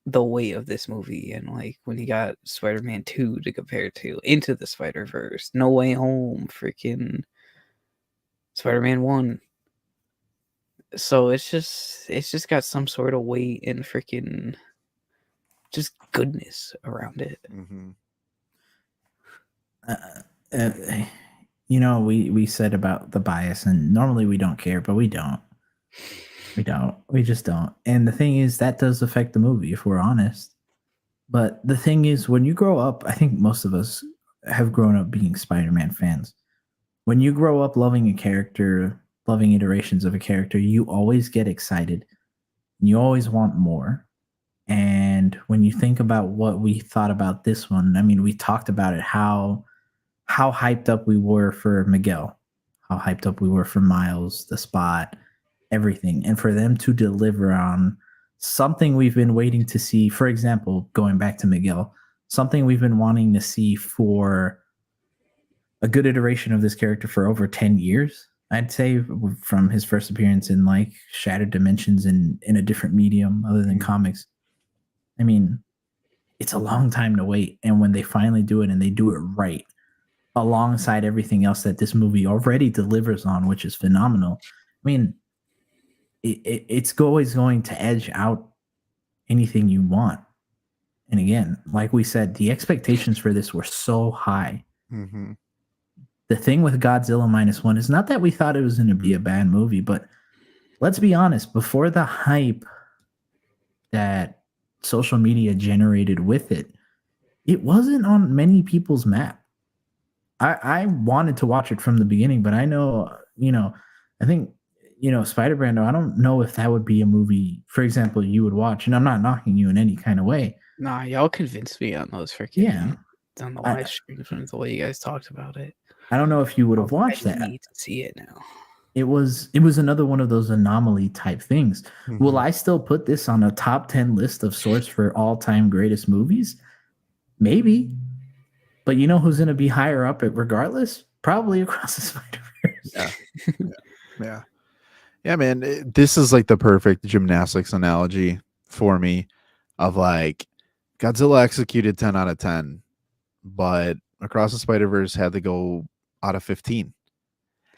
the weight of this movie and like when you got Spider-Man 2 to compare to, Into the Spider-Verse, No Way Home, freaking Spider-Man 1. So it's just got some sort of weight and freaking just goodness around it. Mm-hmm. We said about the bias, and normally we don't care, but we don't. We just don't. And the thing is, that does affect the movie, if we're honest. But the thing is, when you grow up, I think most of us have grown up being Spider-Man fans. When you grow up loving a character, loving iterations of a character, you always get excited. You always want more. And when you think about what we thought about this one, I mean, we talked about it, how hyped up we were for Miguel, how hyped up we were for Miles, the Spot, everything. And for them to deliver on something we've been waiting to see, for example, going back to Miguel, something we've been wanting to see for a good iteration of this character for over 10 years, I'd say, from his first appearance in like Shattered Dimensions in a different medium other than comics. I mean, it's a long time to wait. And when they finally do it and they do it right, alongside everything else that this movie already delivers on, which is phenomenal. I mean, it's always going to edge out anything you want. And again, like we said, the expectations for this were so high. Mm-hmm. The thing with Godzilla -1 is not that we thought it was going to be a bad movie, but let's be honest, before the hype that social media generated with it, it wasn't on many people's map. I wanted to watch it from the beginning, but I know, I think, Spider-Man, I don't know if that would be a movie, for example, you would watch, and I'm not knocking you in any kind of way. Nah, y'all convinced me on those freaking on the live streams from the way you guys talked about it. I don't know if you would have watched that. I need to see it now. It was another one of those anomaly type things. Mm-hmm. Will I still put this on a top 10 list of sorts for all-time greatest movies? Maybe. But you know who's going to be higher up it regardless? Probably Across the Spider-Verse. Yeah, man. This is like the perfect gymnastics analogy for me of like Godzilla executed 10 out of 10, but Across the Spider-Verse had to go out of 15.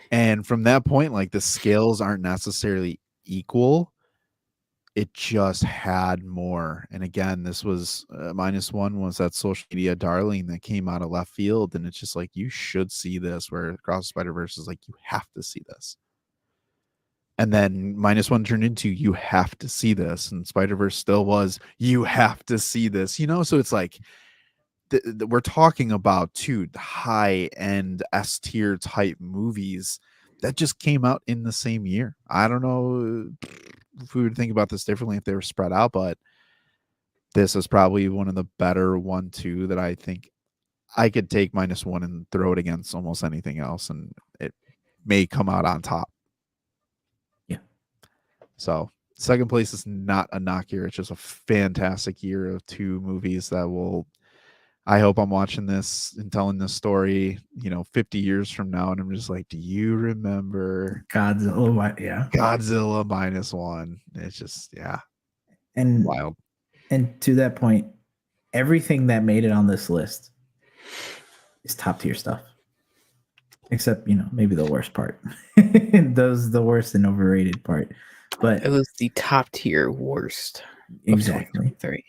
And from that point, like the scales aren't necessarily equal. It just had more. And again, this was -1 was that social media darling that came out of left field. And it's just like, you should see this, where Across the Spider-Verse is like, you have to see this. And then -1 turned into, you have to see this. And Spider-Verse still was, you have to see this, So it's like, we're talking about two high-end S-tier type movies that just came out in the same year. I don't know if we would think about this differently if they were spread out, but this is probably one of the better 1-2 that I think I could take -1 and throw it against almost anything else, and it may come out on top. Yeah. So second place is not a knock year. It's just a fantastic year of two movies that will I hope I'm watching this and telling this story, 50 years from now, and I'm just like, do you remember Godzilla? Yeah. Godzilla -1? It's just, yeah, And wild. And to that point, everything that made it on this list is top tier stuff. Except, maybe the worst part. The worst and overrated part. But it was the top tier worst. Exactly. 3.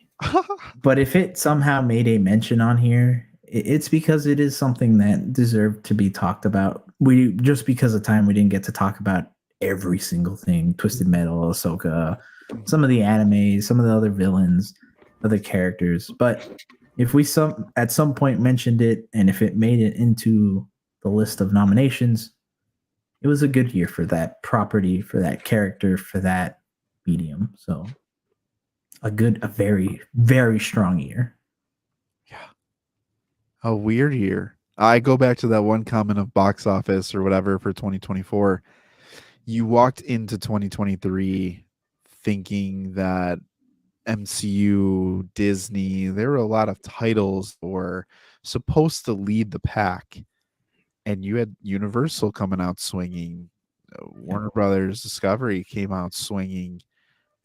But if it somehow made a mention on here, it's because it is something that deserved to be talked about. We just because of time, we didn't get to talk about every single thing. Twisted Metal, Ahsoka, some of the anime, some of the other villains, other characters. But if we at some point mentioned it, and if it made it into the list of nominations, it was a good year for that property, for that character, for that medium. So a very, very strong year. Yeah. A weird year. I go back to that one comment of box office or whatever for 2024. You walked into 2023 thinking that MCU, Disney, there were a lot of titles that were supposed to lead the pack. And you had Universal coming out swinging. Warner Brothers Discovery came out swinging.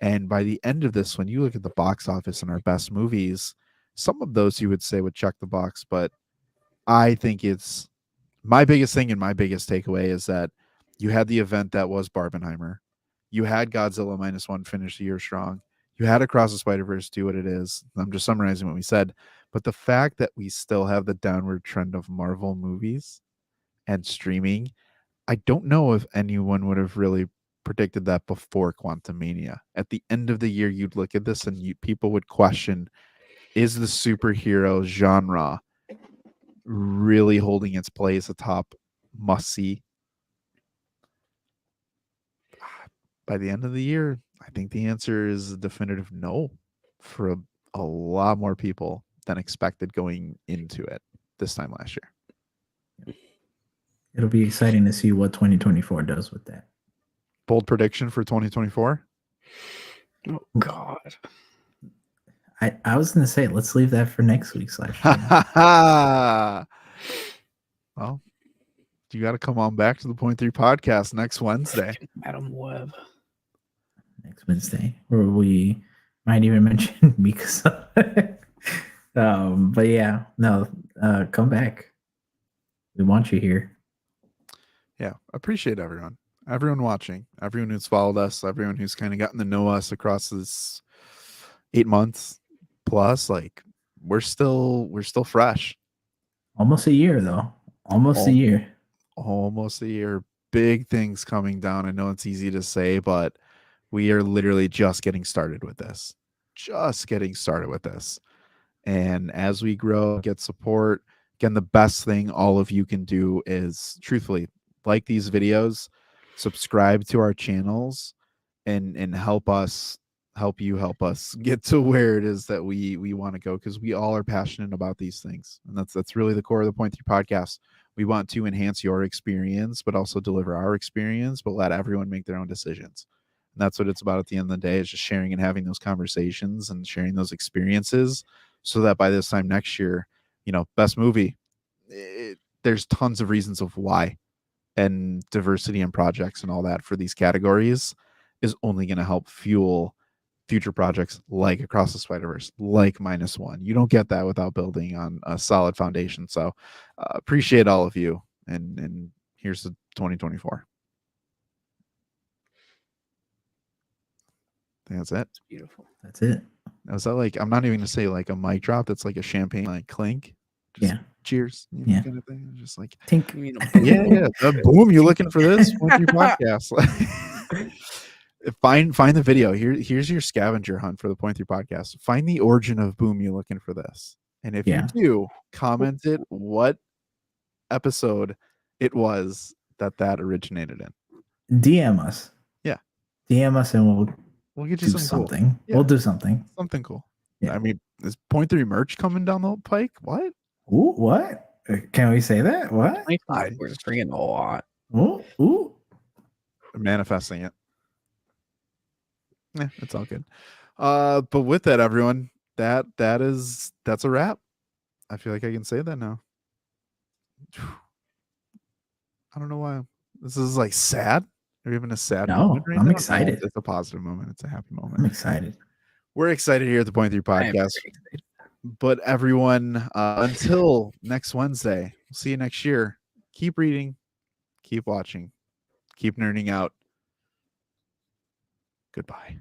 And by the end of this, when you look at the box office and our best movies, some of those you would say would check the box. But I think it's my biggest thing and my biggest takeaway is that you had the event that was Barbenheimer. You had Godzilla -1 finish the year strong. You had Across the Spider-Verse do what it is. I'm just summarizing what we said. But the fact that we still have the downward trend of Marvel movies and streaming, I don't know if anyone would have really predicted that before Quantumania. At the end of the year, you'd look at this and people would question, is the superhero genre really holding its place atop must-see? By the end of the year, I think the answer is a definitive no for a lot more people than expected going into it this time last year. It'll be exciting to see what 2024 does with that. Bold prediction for 2024? Oh, God. I was going to say, let's leave that for next week's live stream. Well, you got to come on back to the Point 3 podcast next Wednesday. Madam Web. Next Wednesday, where we might even mention Mikasa. But yeah, no, come back. We want you here. Yeah, appreciate everyone watching, everyone who's followed us, everyone who's kind of gotten to know us across this 8 months plus. Like we're still fresh. Almost a year though. Almost a year. Big things coming down. I know it's easy to say, but we are literally just getting started with this. And as we grow, get support, again, the best thing all of you can do is truthfully like these videos, subscribe to our channels, and help us get to where it is that we want to go, because we all are passionate about these things. And that's really the core of the Point 3 podcast. We want to enhance your experience, but also deliver our experience, but let everyone make their own decisions. And that's what it's about at the end of the day, is just sharing and having those conversations and sharing those experiences, so that by this time next year, best movie, there's tons of reasons of why, and diversity in projects and all that for these categories is only going to help fuel future projects like Across the Spider-Verse, like -1. You don't get that without building on a solid foundation. So appreciate all of you. And here's the 2024. I think that's it. It's beautiful. That's it. Is that like, I'm not even going to say like a mic drop. That's like a champagne like clink. Just cheers. Yeah. Kind of thing. Just like, Tink. Yeah. Boom. You looking for this? Point 3 podcast. Find the video. Here's your scavenger hunt for the Point 3 podcast. Find the origin of Boom. You looking for this? And if you do, comment it what episode it was that originated in. DM us. Yeah. DM us and we'll get you do something. Cool. Yeah. We'll do something. Something cool. Yeah. I mean, is Point 3 merch coming down the pike? What? Ooh, what? Can we say that? What? We're freaking a lot. Ooh. Manifesting it. Yeah, it's all good. But with that, everyone, that's a wrap. I feel like I can say that now. I don't know why. This is like sad. Are you having a sad No, moment right I'm now? excited. No, it's a positive moment. It's a happy I'm moment. excited. We're excited here at the Point 3 I am very podcast. excited. But everyone, until next Wednesday, we'll see you next year. Keep reading, keep watching, keep nerding out. Goodbye.